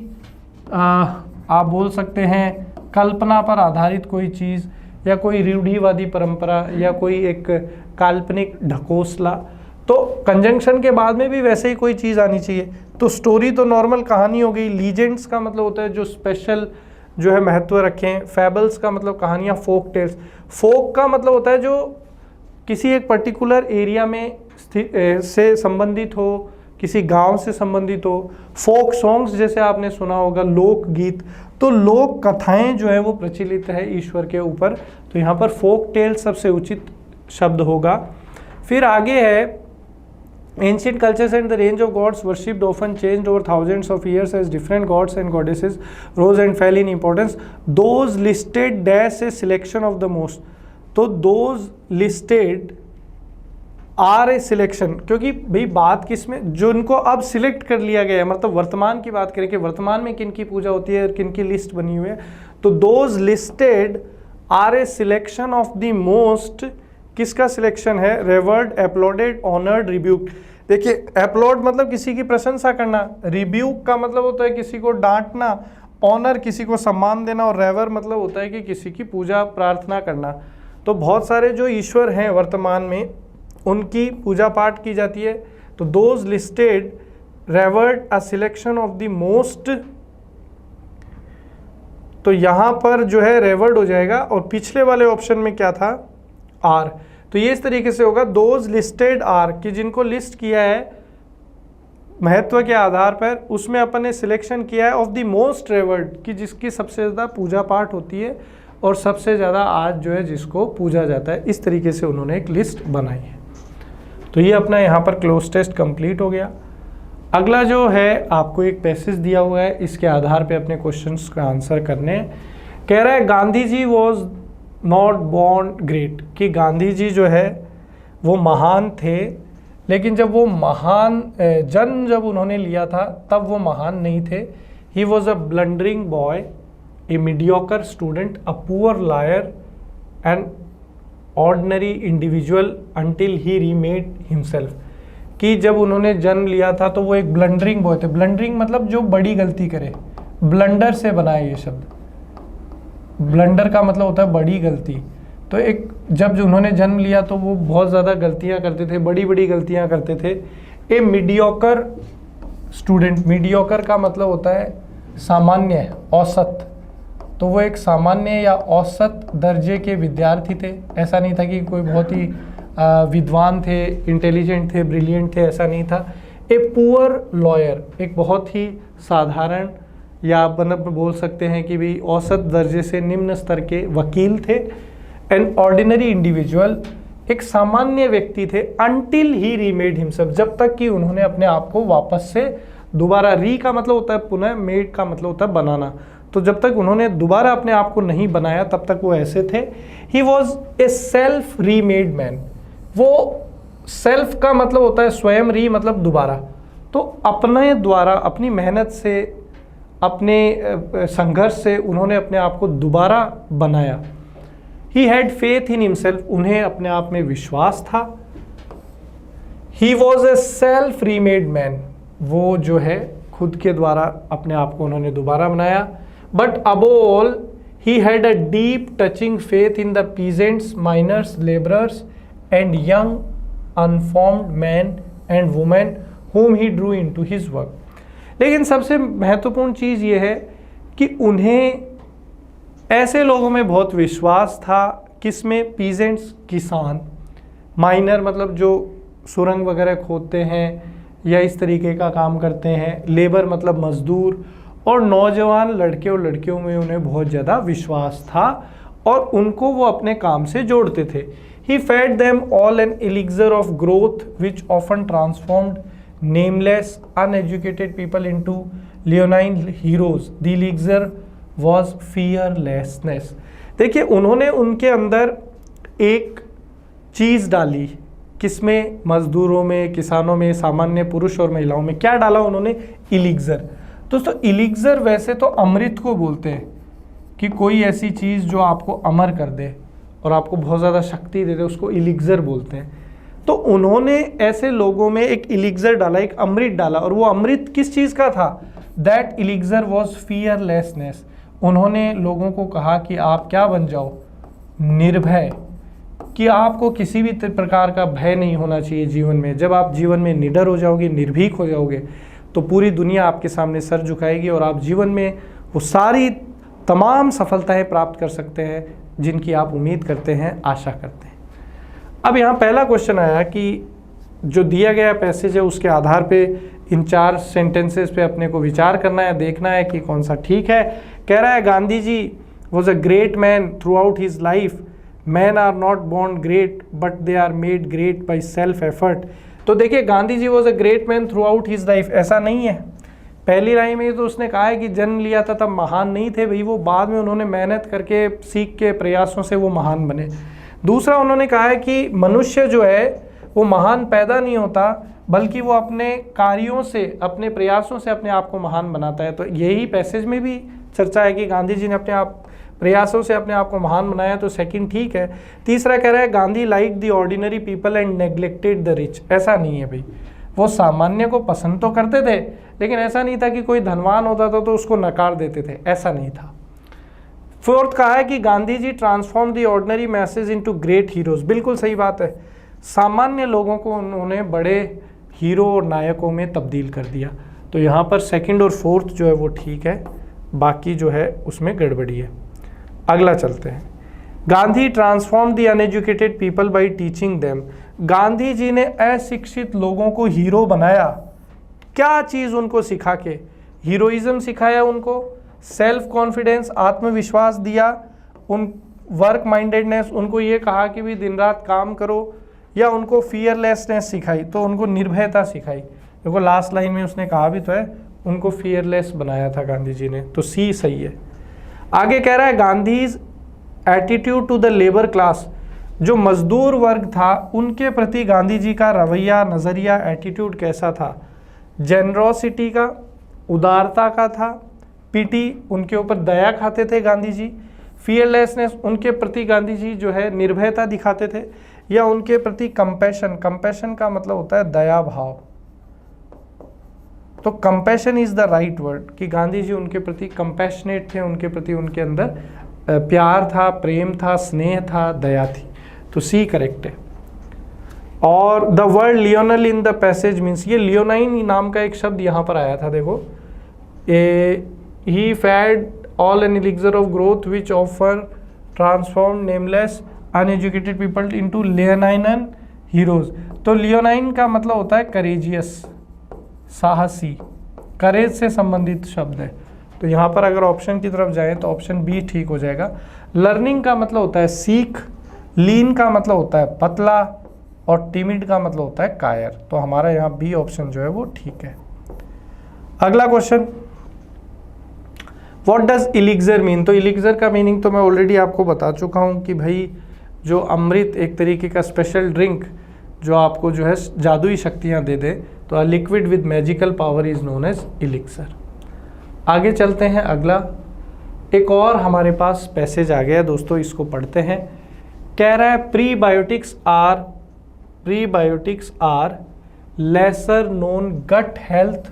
Speaker 1: आप बोल सकते हैं कल्पना पर आधारित कोई चीज़ या कोई रूढ़िवादी परंपरा या कोई एक काल्पनिक ढकोसला। तो कंजंक्शन के बाद में भी वैसे ही कोई चीज़ आनी चाहिए। तो स्टोरी तो नॉर्मल कहानी हो गई, लीजेंड्स का मतलब होता है जो स्पेशल जो है महत्व रखें, फैबल्स का मतलब कहानियाँ, फोक टेल्स, फोक का मतलब होता है जो किसी एक पर्टिकुलर एरिया में से संबंधित हो, किसी गांव से संबंधित हो, फोक सॉन्ग्स जैसे आपने सुना होगा, लोक गीत। तो लोक कथाएं जो है वो प्रचलित है ईश्वर के ऊपर, तो यहाँ पर फोक टेल सबसे उचित शब्द होगा। फिर आगे है ancient cultures and the range of gods worshipped often changed over thousands of years as different gods and goddesses rose and fell in importance. Those listed dash a selection of the most. तो those listed are a selection, क्योंकि भाई बात किस में, जो इनको अब select कर लिया गया है, मतलब वर्तमान की बात करें कि वर्तमान में किन की पूजा होती है और किन की लिस्ट बनी हुई है। तो those listed are a selection of the most, किसका सिलेक्शन है? Revered, applauded, honoured, rebuked. देखिए अपलॉड मतलब किसी की प्रशंसा करना, रिब्यूक का मतलब होता है किसी को डांटना, ऑनर किसी को सम्मान देना, और रेवर मतलब होता है कि किसी की पूजा प्रार्थना करना। तो बहुत सारे जो ईश्वर हैं वर्तमान में उनकी पूजा पाठ की जाती है। तो those listed reward a selection of the most, तो यहां पर जो है रेवर्ड हो जाएगा, और पिछले वाले ऑप्शन में क्या था? आर। तो ये इस तरीके से होगा दोज लिस्टेड आर, कि जिनको लिस्ट किया है महत्व के आधार पर, उसमें अपन ने सिलेक्शन किया है ऑफ द मोस्ट रेवर्ड, कि जिसकी सबसे ज़्यादा पूजा पाठ होती है और सबसे ज़्यादा आज जो है जिसको पूजा जाता है। इस तरीके से उन्होंने एक लिस्ट बनाई है। तो ये अपना यहाँ पर क्लोज टेस्ट कंप्लीट हो गया। अगला जो है आपको एक पैसेज दिया हुआ है, इसके आधार पे अपने क्वेश्चंस का आंसर करने हैं। कह रहा है Gandhi ji was not born great, कि गांधी जी जो है वो महान थे, लेकिन जब वो महान जन्म जब उन्होंने लिया था तब वो महान नहीं थे। He was a blundering boy, A mediocre student, a poor lawyer and ordinary individual until he remade himself. कि जब उन्होंने जन्म लिया था तो वो एक ब्लंडरिंग बॉय थे। ब्लंडरिंग मतलब जो बड़ी गलती करे, ब्लंडर से बना है ये शब्द। ब्लंडर का मतलब होता है बड़ी गलती। तो एक जब जो उन्होंने जन्म लिया तो वो बहुत ज़्यादा गलतियां करते थे, बड़ी बड़ी गलतियां करते थे। ए मीडियोकर स्टूडेंट, मीडियोकर का मतलब होता है सामान्य, औसत। तो वो एक सामान्य या औसत दर्जे के विद्यार्थी थे। ऐसा नहीं था कि कोई बहुत ही विद्वान थे, इंटेलिजेंट थे, ब्रिलियंट थे, ऐसा नहीं था। ए पुअर लॉयर, एक बहुत ही साधारण या आप बोल सकते हैं कि भी औसत दर्जे से निम्न स्तर के वकील थे। एन ऑर्डिनरी इंडिविजुअल, एक सामान्य व्यक्ति थे, अनटिल ही रीमेड हिमसेल्फ, जब तक कि उन्होंने अपने आप को वापस से दोबारा, री का मतलब होता है पुनः, मेड का मतलब होता है बनाना, तो जब तक उन्होंने दोबारा अपने आप को नहीं बनाया तब तक वो ऐसे थे। He was a self remade man, वो सेल्फ का मतलब होता है स्वयं, री मतलब दोबारा, तो अपने द्वारा, अपनी मेहनत से, अपने संघर्ष से उन्होंने अपने आप को दोबारा बनाया। He had faith in himself, उन्हें अपने आप में विश्वास था। He was a self remade man, वो जो है खुद के द्वारा अपने आप को उन्होंने दोबारा बनाया। But above all he had a deep touching faith in the peasants, miners, labourers and young unformed man and women whom he drew into his work। लेकिन सबसे महत्वपूर्ण चीज़ ये है कि उन्हें ऐसे लोगों में बहुत विश्वास था, किसमें, पीजेंट्स, किसान, माइनर मतलब जो सुरंग वगैरह खोदते हैं या इस तरीके का काम करते हैं, लेबर मतलब मजदूर, और नौजवान लड़के और लड़कियों में उन्हें बहुत ज़्यादा विश्वास था और उनको वो अपने काम से जोड़ते थे। He fed them all an elixir of growth which often transformed nameless, uneducated people into leonine heroes. The elixir was fearlessness। देखिए उन्होंने उनके अंदर एक चीज़ डाली, किसमें, मजदूरों में, किसानों में, सामान्य पुरुष और महिलाओं में। क्या डाला उन्होंने, इलिक्जर। दोस्तों इलिक्जर वैसे तो अमृत को बोलते हैं, कि कोई ऐसी चीज़ जो आपको अमर कर दे और आपको बहुत ज़्यादा शक्ति दे दे, उसको इलिक्जर बोलते हैं। तो उन्होंने ऐसे लोगों में एक इलिक्जर डाला, एक अमृत डाला, और वो अमृत किस चीज़ का था, दैट इलिक्जर वॉज फियरलेसनेस। उन्होंने लोगों को कहा कि आप क्या बन जाओ, निर्भय, कि आपको किसी भी प्रकार का भय नहीं होना चाहिए जीवन में। जब आप जीवन में निडर हो जाओगे, निर्भीक हो जाओगे, तो पूरी दुनिया आपके सामने सर झुकाएगी और आप जीवन में वो सारी तमाम सफलताएं प्राप्त कर सकते हैं जिनकी आप उम्मीद करते हैं, आशा करते हैं। अब यहाँ पहला क्वेश्चन आया कि जो दिया गया पैसेज है उसके आधार पे इन 4 सेंटेंसेस पे अपने को विचार करना है, देखना है कि कौन सा ठीक है। कह रहा है Gandhi ji was a great man throughout his life, man are not born great but they are made great by self effort. तो देखिए Gandhi ji was a great man throughout his life, ऐसा नहीं है। पहली लाइन में तो उसने कहा है कि जन्म लिया था तब महान नहीं थे भाई, वो बाद में उन्होंने मेहनत करके, सीख के, प्रयासों से वो महान बने। दूसरा उन्होंने कहा है कि मनुष्य जो है वो महान पैदा नहीं होता, बल्कि वो अपने कार्यों से, अपने प्रयासों से अपने आप को महान बनाता है। तो यही पैसेज में भी चर्चा है कि गांधी जी ने अपने आप प्रयासों से अपने आप को महान बनाया, तो सेकंड ठीक है। तीसरा कह रहा है Gandhi like the ordinary people and neglected the rich. ऐसा नहीं है भाई, वो सामान्य को पसंद तो करते थे, लेकिन ऐसा नहीं था कि कोई धनवान होता था तो उसको नकार देते थे, ऐसा नहीं था। फोर्थ कहा है कि Gandhi ji transform the ordinary message into great heroes. बिल्कुल सही बात है, सामान्य लोगों को उन्होंने बड़े हीरो और नायकों में तब्दील कर दिया। तो यहाँ पर सेकंड और फोर्थ जो है वो ठीक है, बाकी जो है उसमें गड़बड़ी है। अगला चलते हैं। Gandhi transform the uneducated people by teaching them. Gandhi ji ने अशिक्षित लोगों को हीरो बनाया। क्या चीज़ उनको सिखा के, हीरोइज्म सिखाया उनको, सेल्फ कॉन्फिडेंस, आत्मविश्वास दिया, उन वर्क माइंडेडनेस, उनको ये कहा कि भी दिन रात काम करो, या उनको फियरलेसनेस सिखाई, तो उनको निर्भयता सिखाई। देखो लास्ट लाइन में उसने कहा भी तो है, उनको फियरलेस बनाया था गांधी जी ने, तो सी सही है। आगे कह रहा है Gandhi's attitude to the labour class. जो मजदूर वर्ग था उनके प्रति गांधी जी का रवैया, नज़रिया, एटीट्यूड कैसा था, जेनरोसिटी का, उदारता का था, पीटी, उनके ऊपर दया खाते थे गांधी जी, फियरलेसनेस, उनके प्रति गांधी जी जो है निर्भयता दिखाते थे, या उनके प्रति कंपैशन, कंपैशन का मतलब होता है दया भाव, तो compassion is the right word, कि गांधी जी उनके प्रति कंपैशनेट थे, उनके प्रति उनके अंदर प्यार था, प्रेम था, स्नेह था, दया थी, तो सी करेक्ट है। और the word leonine in the passage means, ये लियोनाइन नाम का एक शब्द यहाँ पर आया था, देखो, he fed all an elixir of growth which offer transform nameless uneducated people into leonine heroes. तो लियोनाइन का मतलब होता है करेजियस, साहसी, करेज से संबंधित शब्द है, तो यहाँ पर अगर ऑप्शन की तरफ जाए तो ऑप्शन बी ठीक हो जाएगा। लर्निंग का मतलब होता है सीख, लीन का मतलब होता है पतला, और टिमिड का मतलब होता है कायर। तो हमारा यहाँ बी ऑप्शन जो है वो ठीक है। अगला question, what does elixir mean. तो इलिक्सर का मीनिंग तो मैं ऑलरेडी आपको बता चुका हूँ कि भाई जो अमृत, एक तरीके का स्पेशल ड्रिंक जो आपको जो है जादुई शक्तियाँ दे दे, तो a liquid with magical power is known as elixir. आगे चलते हैं। अगला एक और हमारे पास पैसेज आ गया दोस्तों, इसको पढ़ते हैं। कह रहा है prebiotics are lesser known gut health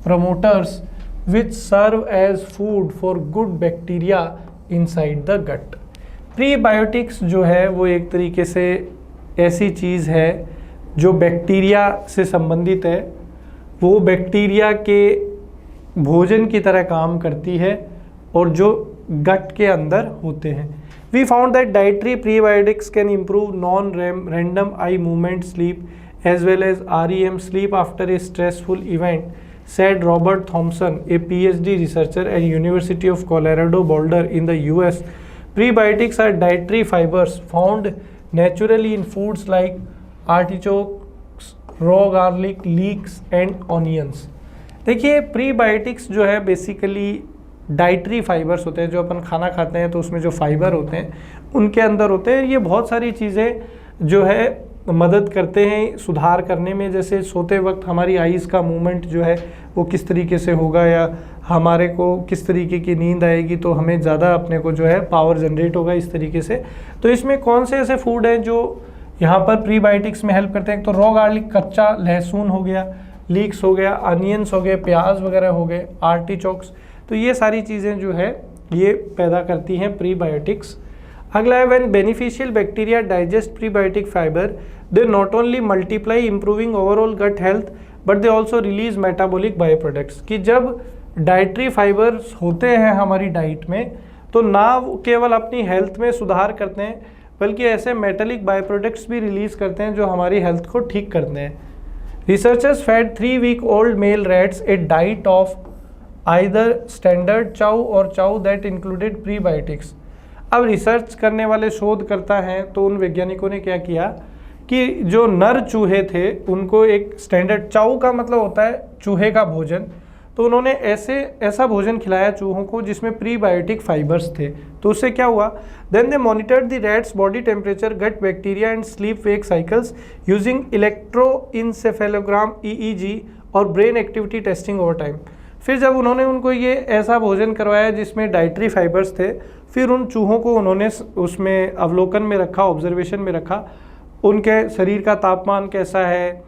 Speaker 1: promoters which serve as food for good bacteria inside the gut. Prebiotics जो है वो एक तरीके से ऐसी चीज़ है जो बैक्टीरिया से संबंधित है, वो बैक्टीरिया के भोजन की तरह काम करती है और जो गट के अंदर होते हैं। We found that dietary prebiotics can improve non random eye movement sleep as well as REM sleep after a stressful event, said Robert Thompson, a PhD researcher at University of Colorado Boulder in the US. Prebiotics are dietary fibers found naturally in foods like artichokes, raw garlic, leeks and onions. देखिए prebiotics जो है basically dietary fibres होते हैं, जो अपन खाना खाते हैं तो उसमें जो फाइबर होते हैं उनके अंदर होते हैं। ये बहुत सारी चीज़ें जो है मदद करते हैं सुधार करने में, जैसे सोते वक्त हमारी आईज़ का मूवमेंट जो है वो किस तरीके से होगा, या हमारे को किस तरीके की नींद आएगी तो हमें ज़्यादा अपने को जो है पावर जनरेट होगा इस तरीके से। तो इसमें कौन से ऐसे फूड हैं जो यहाँ पर प्रीबायोटिक्स में हेल्प करते हैं। तो रॉ गार्लिक, कच्चा लहसुन हो गया, लीक्स हो गया, अनियंस हो गए, प्याज वगैरह हो गए, आर्टिचोक्स, तो ये सारी चीज़ें जो है ये पैदा करती हैं प्रीबायोटिक्स। अगला है when beneficial bacteria digest prebiotic fibre they not only multiply improving overall gut health but they also release metabolic bio products. कि जब डाइटरी फाइबर्स होते हैं हमारी डाइट में तो ना केवल अपनी हेल्थ में सुधार करते हैं बल्कि ऐसे मेटालिक बायो प्रोडक्ट्स भी रिलीज करते हैं जो हमारी हेल्थ को ठीक करते हैं। Researchers fed 3-week-old male rats a diet of either standard chow और चाउ दैट इंक्लूडेड प्रीबायोटिक्स। अब रिसर्च करने वाले शोधकर्ता हैं तो उन वैज्ञानिकों ने क्या किया कि जो नर चूहे थे उनको एक स्टैंडर्ड, चाउ का मतलब होता है चूहे का भोजन, तो उन्होंने ऐसा भोजन खिलाया चूहों को जिसमें प्रीबायोटिक फाइबर्स थे। तो उससे क्या हुआ, then they monitored the rats body temperature, gut bacteria and sleep wake cycles using electroencephalogram EEG और brain activity testing over time. फिर जब उन्होंने उनको ये ऐसा भोजन करवाया जिसमें डाइटरी फाइबर्स थे, फिर उन चूहों को उन्होंने उसमें अवलोकन में रखा, ऑब्जर्वेशन में रखा, उनके शरीर का तापमान कैसा है,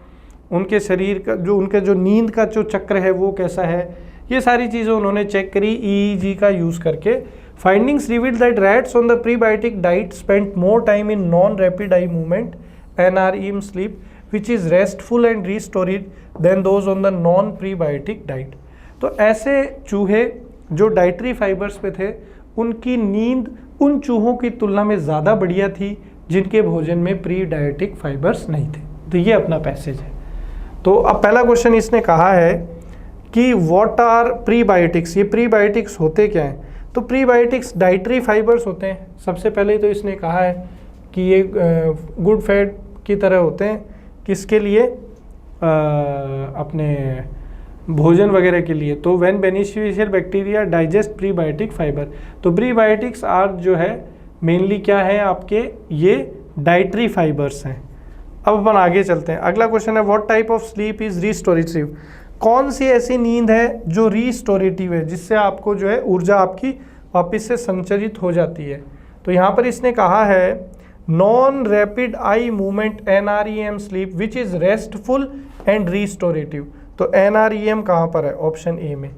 Speaker 1: उनके शरीर का उनके जो नींद का जो चक्र है वो कैसा है, ये सारी चीज़ें उन्होंने चेक करी EEG का यूज़ करके। Findings revealed that rats on the prebiotic diet spent more time in non rapid eye movement NREM sleep which is restful and restored then those on the non prebiotic diet. तो ऐसे चूहे जो dietary fibres पे थे उनकी नींद उन चूहों की तुलना में ज़्यादा बढ़िया थी जिनके भोजन में प्रीबायोटिक फाइबर्स नहीं थे। तो ये अपना पैसेज है। तो अब पहला क्वेश्चन इसने कहा है कि व्हाट आर प्रीबायोटिक्स, ये प्रीबायोटिक्स होते क्या हैं। तो प्रीबायोटिक्स डाइटरी फाइबर्स होते हैं। सबसे पहले तो इसने कहा है कि ये गुड फैट की तरह होते हैं, किसके लिए, अपने भोजन वगैरह के लिए। तो when beneficial bacteria digest prebiotic fibre, तो प्रीबायोटिक्स आर जो है मेनली क्या है आपके, ये डाइटरी फाइबर्स हैं। अब अपन आगे चलते हैं। अगला क्वेश्चन है what type of sleep is restorative. कौन सी ऐसी नींद है जो रीस्टोरेटिव है, जिससे आपको जो है ऊर्जा आपकी वापस से संचरित हो जाती है। तो यहाँ पर इसने कहा है non rapid eye movement NREM sleep which is restful and restorative. तो NREM कहाँ पर है, ऑप्शन ए में।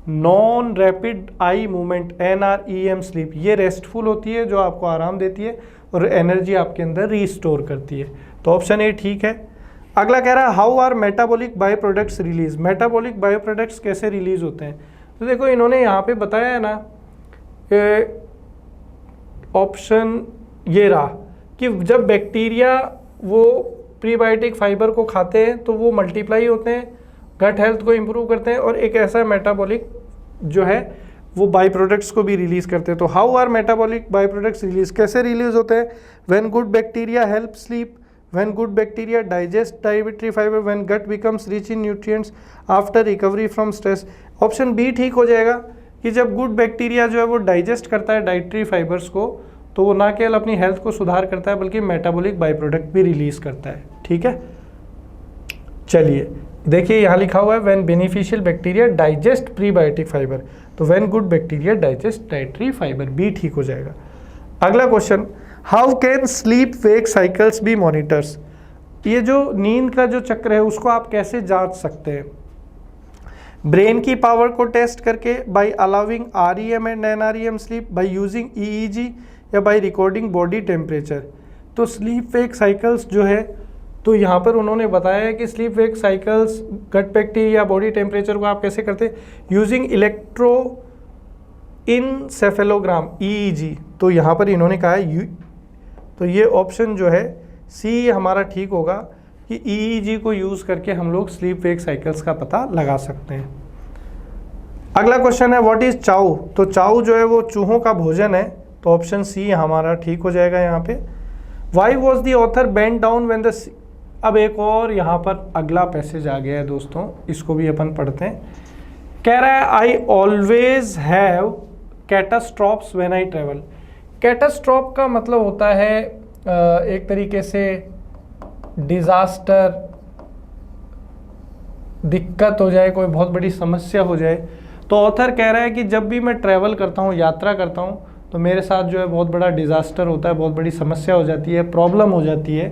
Speaker 1: Non rapid eye movement NREM sleep, ये रेस्टफुल होती है जो आपको आराम देती है और एनर्जी आपके अंदर रीस्टोर करती है। तो ऑप्शन ए ठीक है। अगला कह रहा है how are metabolic bio products release. Metabolic bio products कैसे रिलीज होते हैं। तो देखो इन्होंने यहाँ पे बताया है ना, ऑप्शन ये रहा कि जब बैक्टीरिया वो प्रीबायोटिक फाइबर को खाते हैं तो वो मल्टीप्लाई होते हैं, गट हेल्थ को इम्प्रूव करते हैं और एक ऐसा मेटाबॉलिक जो है वो बाई प्रोडक्ट्स को भी रिलीज करते हैं। तो how are metabolic by products release, कैसे रिलीज होते हैं? When good bacteria help sleep, when good bacteria digest dietary fibre, when gut becomes rich in nutrients after recovery from stress. Option B ठीक हो जाएगा कि जब गुड बैक्टीरिया जो है वो डाइजेस्ट करता है डाइटरी फाइबर्स को, तो वो ना केवल अपनी हेल्थ को सुधार करता है बल्कि मेटाबॉलिक बाई प्रोडक्ट भी रिलीज करता है। ठीक है, चलिए देखिए यहाँ लिखा हुआ है when beneficial bacteria digest prebiotic fibre, तो when good bacteria digest dietary fibre, B ठीक हो जाएगा। अगला question, how can sleep wake cycles be monitors? ये जो नींद का जो चक्र है उसको आप कैसे जांच सकते हैं? ब्रेन की पावर को टेस्ट करके, by allowing REM and NREM sleep, by using EEG, या बाय रिकॉर्डिंग बॉडी टेम्परेचर। तो स्लीप वेक साइकिल्स जो है, तो यहाँ पर उन्होंने बताया है कि sleep wake cycles gut bacteria body temperature को आप कैसे करते हैं? Using electroencephalogram EEG। तो यहाँ पर इन्होंने कहा है तो ये ऑप्शन जो है सी हमारा ठीक होगा कि EEG को यूज़ करके हम लोग स्लीप वेक साइकिल्स का पता लगा सकते हैं। अगला क्वेश्चन है व्हाट इज चाउ? तो चाउ जो है वो चूहों का भोजन है, तो ऑप्शन सी हमारा ठीक हो जाएगा यहाँ पे। Why was the author bent down when the, अब एक और यहाँ पर अगला पैसेज आ गया है दोस्तों, इसको भी अपन पढ़ते हैं। कह रहा है I always have catastrophes when I travel. Catastrophe का मतलब होता है एक तरीके से डिज़ास्टर, दिक्कत हो जाए, कोई बहुत बड़ी समस्या हो जाए। तो ऑथर कह रहा है कि जब भी मैं ट्रैवल करता हूँ, यात्रा करता हूँ, तो मेरे साथ जो है बहुत बड़ा डिज़ास्टर होता है, बहुत बड़ी समस्या हो जाती है, प्रॉब्लम हो जाती है।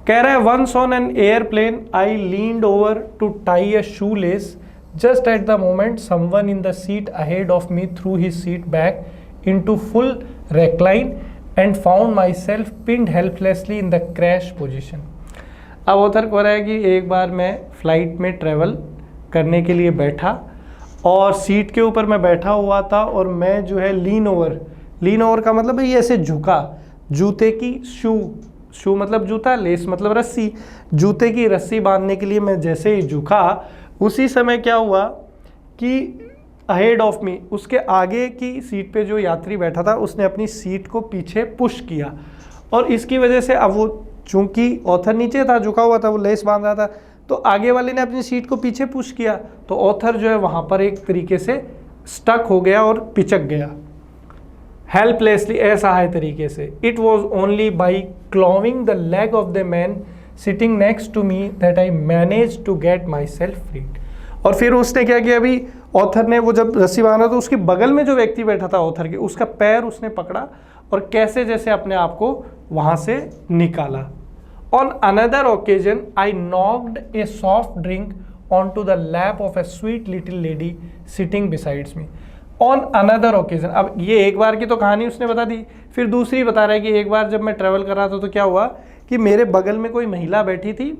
Speaker 1: कह रहा है once on an airplane I leaned over to tie a shoe lace, just at the moment someone in the seat ahead of me threw his seat back into full recline and found myself pinned helplessly in the crash position। अब author कह रहा है कि एक बार मैं flight में travel करने के लिए बैठा और सीट के ऊपर मैं बैठा हुआ था और मैं जो है लीन ओवर का मतलब है ये ऐसे झुका, जूते की शू मतलब जूता, लेस मतलब रस्सी, जूते की रस्सी बांधने के लिए मैं जैसे ही झुका, उसी समय क्या हुआ कि अहेड ऑफ मी, उसके आगे की सीट पे जो यात्री बैठा था उसने अपनी सीट को पीछे पुश किया, और इसकी वजह से अब वो चूंकि ऑथर नीचे था, झुका हुआ था, वो लेस बांध रहा था, तो आगे वाले ने अपनी सीट को पीछे पुश किया, तो ऑथर जो है वहाँ पर एक तरीके से स्टक हो गया और पिचक गया हेल्पलेसली, असहाय तरीके से। It was only by clawing the leg of the man sitting next to me that I manage to get myself freed. और फिर उसने क्या किया, अभी ऑथर ने वो जब रस्सी बांधा तो उसके बगल में जो व्यक्ति बैठा था ऑथर के, उसका पैर उसने पकड़ा और कैसे जैसे अपने आप को वहाँ से निकाला। On another occasion I knocked a soft drink on to the lap of a sweet little lady sitting besides me. On another occasion, अब ये एक बार की तो कहानी उसने बता दी, फिर दूसरी बता रहा है कि एक बार जब मैं ट्रैवल कर रहा था तो क्या हुआ कि मेरे बगल में कोई महिला बैठी थी,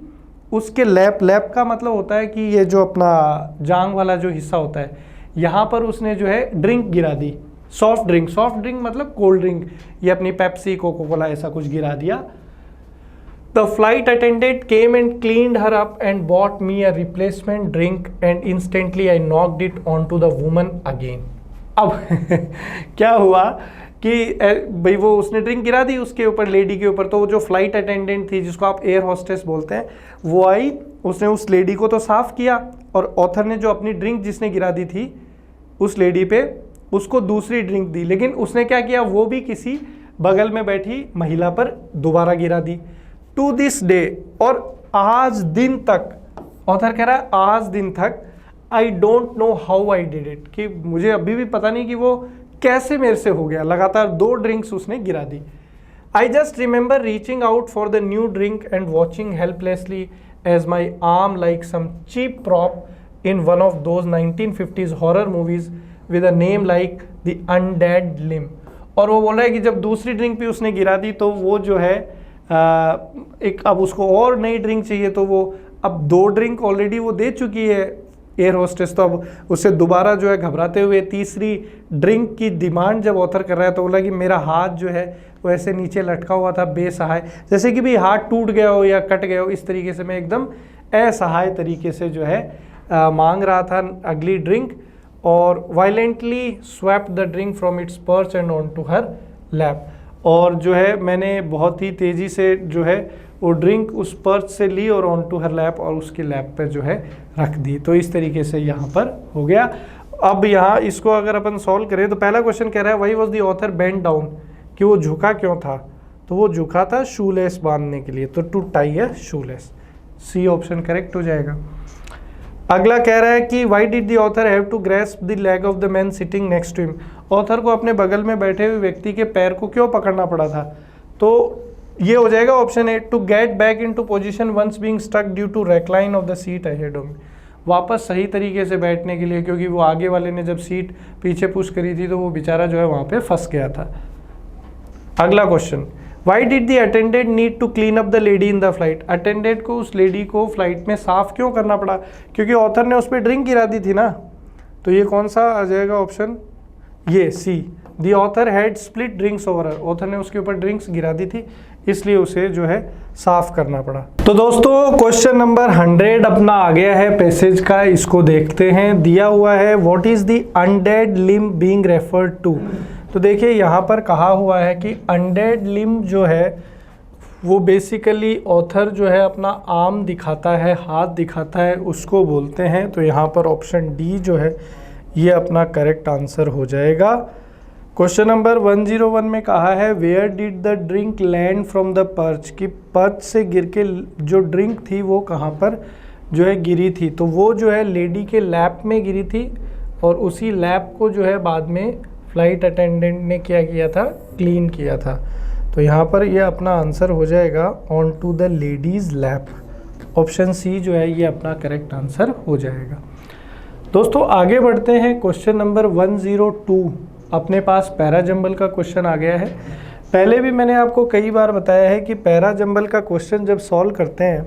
Speaker 1: उसके लैप का मतलब होता है कि ये जो अपना जांग वाला जो हिस्सा होता है, यहाँ पर उसने जो है ड्रिंक गिरा दी, सॉफ्ट ड्रिंक मतलब कोल्ड ड्रिंक, ये अपनी पेप्सी कोको कोला ऐसा कुछ गिरा दिया। The flight attendant came and cleaned her up and bought me a replacement drink and instantly I knocked it on to the woman again. अब क्या हुआ कि भाई वो उसने ड्रिंक गिरा दी उसके ऊपर, लेडी के ऊपर, तो वो जो फ्लाइट अटेंडेंट थी जिसको आप एयर होस्टेस बोलते हैं, वो आई, उसने उस लेडी को तो साफ़ किया, और ऑथर ने जो अपनी ड्रिंक जिसने गिरा दी थी उस लेडी पे, उसको दूसरी ड्रिंक दी, लेकिन उसने क्या किया, वो भी किसी बगल में बैठी महिला पर दोबारा गिरा दी। टू दिस डे, और आज दिन तक, ऑथर कह रहा है आज दिन तक, I don't know how I did it, कि मुझे अभी भी पता नहीं कि वो कैसे मेरे से हो गया, लगातार 2 ड्रिंक्स उसने गिरा दी। I just remember reaching out for the new drink and watching helplessly as my arm like some cheap prop in one of those 1950s horror movies with a name like the undead limb. और वो बोल रहा है कि जब दूसरी drink भी उसने गिरा दी तो वो जो है एक, अब उसको और नई ड्रिंक चाहिए, तो वो अब 2 ड्रिंक ऑलरेडी वो दे चुकी है एयर होस्टेस, तो अब उससे दोबारा जो है घबराते हुए तीसरी ड्रिंक की डिमांड जब ऑथर कर रहा है, तो बोला कि मेरा हाथ जो है वो ऐसे नीचे लटका हुआ था बेसहाय, जैसे कि भी हाथ टूट गया हो या कट गया हो, इस तरीके से मैं एकदम असहाय तरीके से जो है मांग रहा था अगली ड्रिंक। और violently swapped the drink from its perch and on to her lap. और जो है मैंने बहुत ही तेज़ी से जो है वो ड्रिंक उस पर्च से ली और ऑन टू हर लैप और उसके लैप पे जो है रख दी। तो इस तरीके से यहाँ पर हो गया। अब यहाँ इसको अगर अपन सॉल्व करें तो पहला क्वेश्चन कह रहा है why was the author bent down, कि वो झुका क्यों था। तो वो झुका था शूलेस बांधने के लिए, तो टू टाई है शूलेस। सी ऑप्शन करेक्ट हो जाएगा। अगला कह रहा है कि why did the author have to grasp the leg of the man sitting next to him. Author को अपने बगल में बैठे हुए व्यक्ति के पैर को क्यों पकड़ना पड़ा था। तो ये हो जाएगा option A, to get back into position once being stuck due to recline of the seat ahead of, वापस सही तरीके से बैठने के लिए, क्योंकि वो आगे वाले ने जब सीट पीछे पुश करी थी तो वो बेचारा जो है वहाँ पे फंस गया था। अगला question, why did the attendant need to clean up the lady in the flight. Attendant को उस लेडी को फ्लाइट में साफ क्यों करना पड़ा, क्योंकि ऑथर ने उस पर ड्रिंक गिरा दी थी ना। तो ये कौन सा आ जाएगा ऑप्शन, ये C, the author had split drinks over her. Author ने उसके ऊपर ड्रिंक्स गिरा दी थी, इसलिए उसे जो है साफ करना पड़ा। तो दोस्तों क्वेश्चन नंबर 100 अपना आ गया है पैसेज का, इसको देखते हैं। दिया हुआ है what is the undead limb being referred to. तो देखिए यहाँ पर कहा हुआ है कि अनडेड लिम्ब जो है वो बेसिकली ऑथर जो है अपना आर्म दिखाता है, हाथ दिखाता है, उसको बोलते हैं। तो यहाँ पर ऑप्शन डी जो है ये अपना करेक्ट आंसर हो जाएगा। क्वेश्चन नंबर 101 में कहा है where did the drink land from the perch, कि पर्च से गिर के जो ड्रिंक थी वो कहाँ पर जो है गिरी थी। तो वो जो है लेडी के लैप में गिरी थी और उसी लैप को जो है बाद में फ्लाइट अटेंडेंट ने क्या किया था, क्लीन किया था। तो यहाँ पर ये अपना आंसर हो जाएगा on to the lady's lap. Option C जो है ये अपना करेक्ट आंसर हो जाएगा। दोस्तों आगे बढ़ते हैं। क्वेश्चन नंबर 102 अपने पास पैरा जंबल का क्वेश्चन आ गया है। पहले भी मैंने आपको कई बार बताया है कि पैरा जंबल का क्वेश्चन जब सॉल्व करते हैं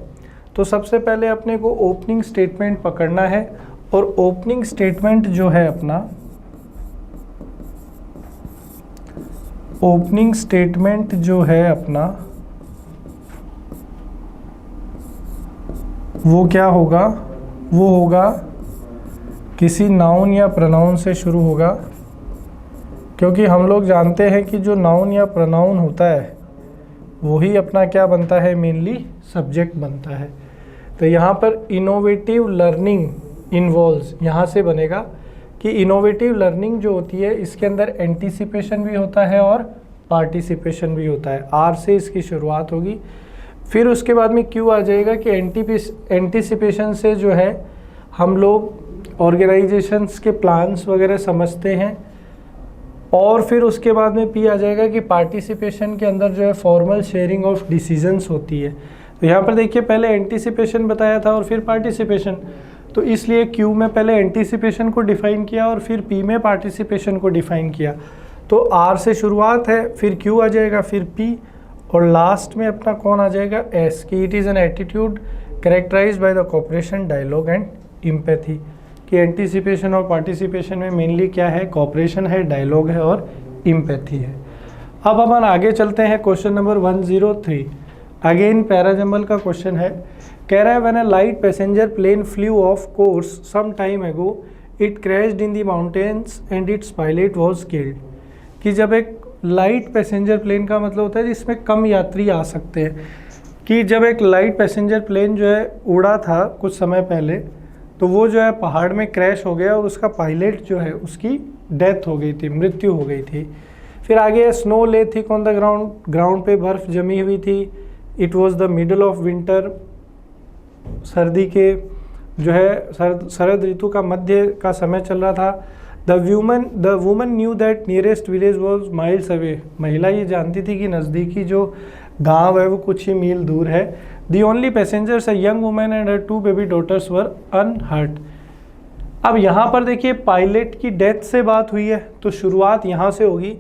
Speaker 1: तो सबसे पहले अपने को ओपनिंग स्टेटमेंट पकड़ना है और ओपनिंग स्टेटमेंट जो है अपना, ओपनिंग स्टेटमेंट जो है अपना वो क्या होगा, वो होगा किसी नाउन या प्रोनाउन से शुरू होगा, क्योंकि हम लोग जानते हैं कि जो नाउन या प्रोनाउन होता है वही अपना क्या बनता है, मेनली सब्जेक्ट बनता है। तो यहाँ पर इनोवेटिव लर्निंग इन्वॉल्व्स यहाँ से बनेगा कि इनोवेटिव लर्निंग जो होती है इसके अंदर एंटीसिपेशन भी होता है और पार्टिसिपेशन भी होता है। आर से इसकी शुरुआत होगी, फिर उसके बाद में क्यू आ जाएगा कि एंटीसिपेशन से जो है हम लोग ऑर्गेनाइजेशंस के प्लान्स वगैरह समझते हैं, और फिर उसके बाद में पी आ जाएगा कि पार्टिसिपेशन के अंदर जो है फॉर्मल शेयरिंग ऑफ डिसीजंस होती है। तो यहाँ पर देखिए पहले एंटीसिपेशन बताया था और फिर पार्टिसिपेशन, तो इसलिए क्यू में पहले एंटीसिपेशन को डिफ़ाइन किया और फिर पी में पार्टिसिपेशन को डिफ़ाइन किया। तो आर से शुरुआत है, फिर क्यू आ जाएगा, फिर पी, और लास्ट में अपना कौन आ जाएगा, एस, कि it is an attitude characterised by the cooperation, dialogue and empathy. कि एंटीसिपेशन और पार्टिसिपेशन में मेनली क्या है, कोऑपरेशन है, डायलॉग है और एम्पैथी है। अब अपन आगे चलते हैं। क्वेश्चन नंबर 103 अगेन पैराजंबल का क्वेश्चन है। कह रहा है when a light passenger plane flew off course some time ago it crashed in the mountains and its pilot was killed. कि जब एक लाइट पैसेंजर प्लेन का मतलब होता है जिसमें कम यात्री आ सकते हैं, कि जब एक लाइट पैसेंजर प्लेन जो है उड़ा था कुछ समय पहले, तो वो जो है पहाड़ में क्रैश हो गया और उसका पायलट जो है उसकी डेथ हो गई थी, मृत्यु हो गई थी। फिर आगे स्नो ले thick on the ground, ground पे बर्फ़ जमी हुई थी। It was the middle of winter, सर्दी के जो है शरद ऋतु का मध्य का समय चल रहा था। The woman knew that nearest village was miles away. महिला ये जानती थी कि नज़दीकी जो गांव है वो कुछ ही मील दूर है। The only passengers a young women and her 2 baby daughters were unhurt. अब यहाँ पर देखिए पायलट की डेथ से बात हुई है, तो शुरुआत यहाँ से होगी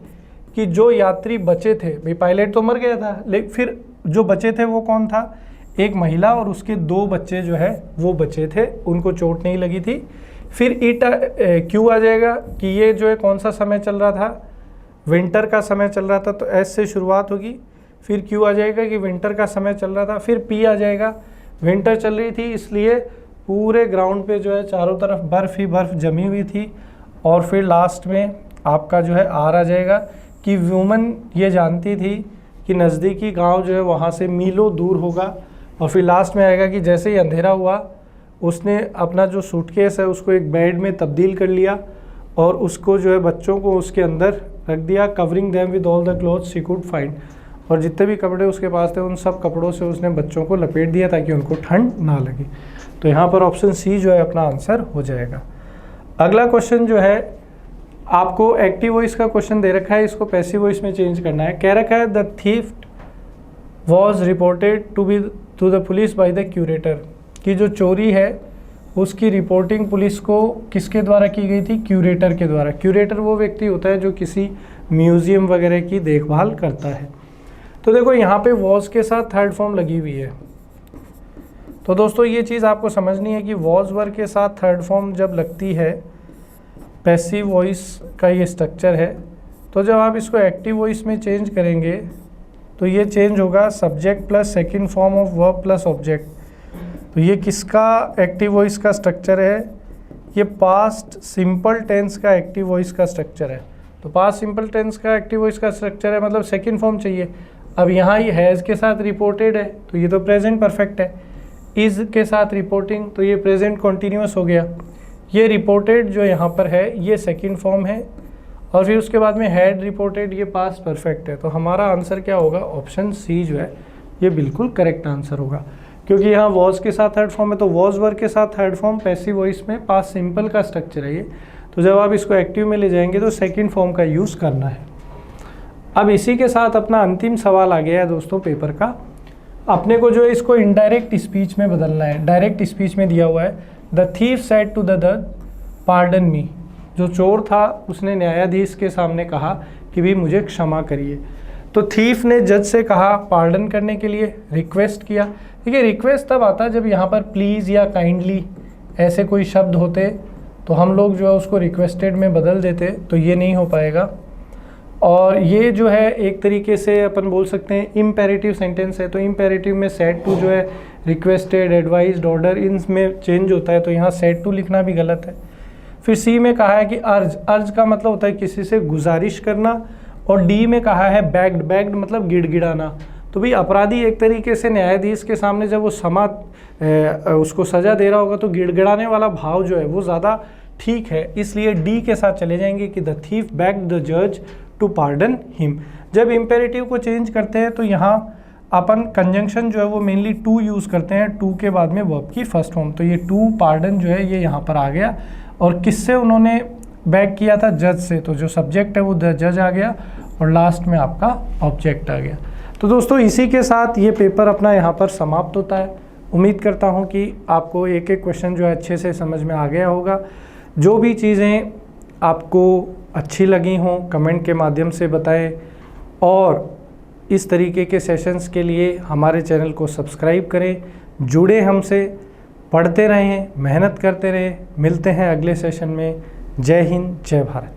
Speaker 1: कि जो यात्री बचे थे, भाई पायलट तो मर गया था, लेकिन फिर जो बचे थे वो कौन था, एक महिला और उसके 2 बच्चे जो है वो बचे थे, उनको चोट नहीं लगी थी। फिर क्यू आ जाएगा कि ये जो है कौन सा समय चल रहा था, विंटर का समय चल रहा था, तो एस से शुरुआत होगी। फिर क्यू आ जाएगा कि विंटर का समय चल रहा था। फिर पी आ जाएगा, विंटर चल रही थी इसलिए पूरे ग्राउंड पे जो है चारों तरफ बर्फ़ ही बर्फ़ जमी हुई थी और फिर लास्ट में आपका जो है आर आ जाएगा कि वुमन ये जानती थी कि नज़दीकी गांव जो है वहाँ से मीलों दूर होगा। और फिर लास्ट में आएगा कि जैसे ही अंधेरा हुआ उसने अपना जो सूटकेस है उसको एक बेड में तब्दील कर लिया और उसको जो है बच्चों को उसके अंदर रख दिया, covering them with all the clothes she could find. और जितने भी कपड़े उसके पास थे उन सब कपड़ों से उसने बच्चों को लपेट दिया ताकि उनको ठंड ना लगे। तो यहाँ पर ऑप्शन सी जो है अपना आंसर हो जाएगा। अगला क्वेश्चन जो है आपको एक्टिव वॉइस का क्वेश्चन दे रखा है, इसको पैसिव वॉइस में चेंज करना है। कह रखा है the theft was reported to the police by the curator, कि जो चोरी है उसकी रिपोर्टिंग पुलिस को किसके द्वारा की गई थी? क्यूरेटर के द्वारा। क्यूरेटर वो व्यक्ति होता है जो किसी म्यूजियम वगैरह की देखभाल करता है। तो देखो यहाँ पे वॉज के साथ थर्ड फॉर्म लगी हुई है। तो दोस्तों ये चीज़ आपको समझनी है कि वॉज वर्ब के साथ थर्ड फॉर्म जब लगती है, पैसिव वॉइस का ये स्ट्रक्चर है, तो जब आप इसको एक्टिव वॉइस में चेंज करेंगे तो ये चेंज होगा subject plus second form of verb plus object. तो ये किसका एक्टिव वॉइस का स्ट्रक्चर है? ये पास्ट सिंपल टेंस का एक्टिव वॉइस का स्ट्रक्चर है। तो पास्ट सिंपल टेंस का एक्टिव वॉइस का स्ट्रक्चर है, मतलब सेकंड फॉर्म चाहिए। अब यहाँ ये हैज़ के साथ रिपोर्टेड है तो ये तो प्रेजेंट परफेक्ट है। इज़ के साथ रिपोर्टिंग तो ये प्रेजेंट कॉन्टीन्यूअस हो गया। ये रिपोर्टेड जो यहाँ पर है ये सेकंड फॉर्म है और फिर उसके बाद में हैड रिपोर्टेड, ये पास्ट परफेक्ट है। तो हमारा आंसर क्या होगा? ऑप्शन सी जो है ये बिल्कुल करेक्ट आंसर होगा, क्योंकि यहाँ वॉज के साथ थर्ड फॉर्म है। तो वॉज वर्ब के साथ थर्ड फॉर्म पैसिव वॉइस में पास्ट सिंपल का स्ट्रक्चर है ये। तो जब आप इसको एक्टिव में ले जाएंगे तो सेकंड फॉर्म का यूज़ करना है। अब इसी के साथ अपना अंतिम सवाल आ गया है दोस्तों पेपर का। अपने को जो है इसको इनडायरेक्ट स्पीच में बदलना है। डायरेक्ट स्पीच में दिया हुआ है the thief said to the जज पार्डन मी। जो चोर था उसने न्यायाधीश के सामने कहा कि भी मुझे क्षमा करिए। तो थीफ ने जज से कहा पार्डन करने के लिए, रिक्वेस्ट किया। देखिए रिक्वेस्ट तब आता जब यहाँ पर प्लीज़ या काइंडली ऐसे कोई शब्द होते तो हम लोग जो है उसको रिक्वेस्टेड में बदल देते, तो ये नहीं हो पाएगा। और ये जो है एक तरीके से अपन बोल सकते हैं इम्पेरेटिव सेंटेंस है। तो इम्पेरेटिव में सेड टू जो है रिक्वेस्टेड, एडवाइज्ड, ऑर्डर इन में चेंज होता है, तो यहाँ सेड टू लिखना भी गलत है। फिर सी में कहा है कि अर्ज, अर्ज का मतलब होता है किसी से गुजारिश करना। और डी में कहा है बैग्ड, बैग्ड मतलब गिड़गिड़ाना। तो भाई अपराधी एक तरीके से न्यायाधीश के सामने जब वो उसको सज़ा दे रहा होगा तो गिड़गिड़ाने वाला भाव जो है वो ज़्यादा ठीक है, इसलिए डी के साथ चले जाएंगे कि द थीफ बैग्ड द जज टू पार्डन हिम। जब इम्पेरेटिव को चेंज करते हैं तो यहाँ अपन कंजंक्शन जो है वो मेनली टू यूज़ करते हैं, टू के बाद में वर्ब की फर्स्ट फॉर्म। तो ये टू पार्डन जो है ये यहाँ पर आ गया। और किससे उन्होंने बैग किया था? जज से। तो जो सब्जेक्ट है वो द जज आ गया और लास्ट में आपका ऑब्जेक्ट आ गया। तो दोस्तों इसी के साथ ये पेपर अपना यहाँ पर समाप्त होता है। उम्मीद करता हूँ कि आपको एक एक क्वेश्चन जो है अच्छे से समझ में आ गया होगा। जो भी चीज़ें आपको अच्छी लगी हों कमेंट के माध्यम से बताएं और इस तरीके के सेशंस के लिए हमारे चैनल को सब्सक्राइब करें, जुड़े हमसे, पढ़ते रहें, मेहनत करते रहें। मिलते हैं अगले सेशन में। जय हिंद, जय भारत।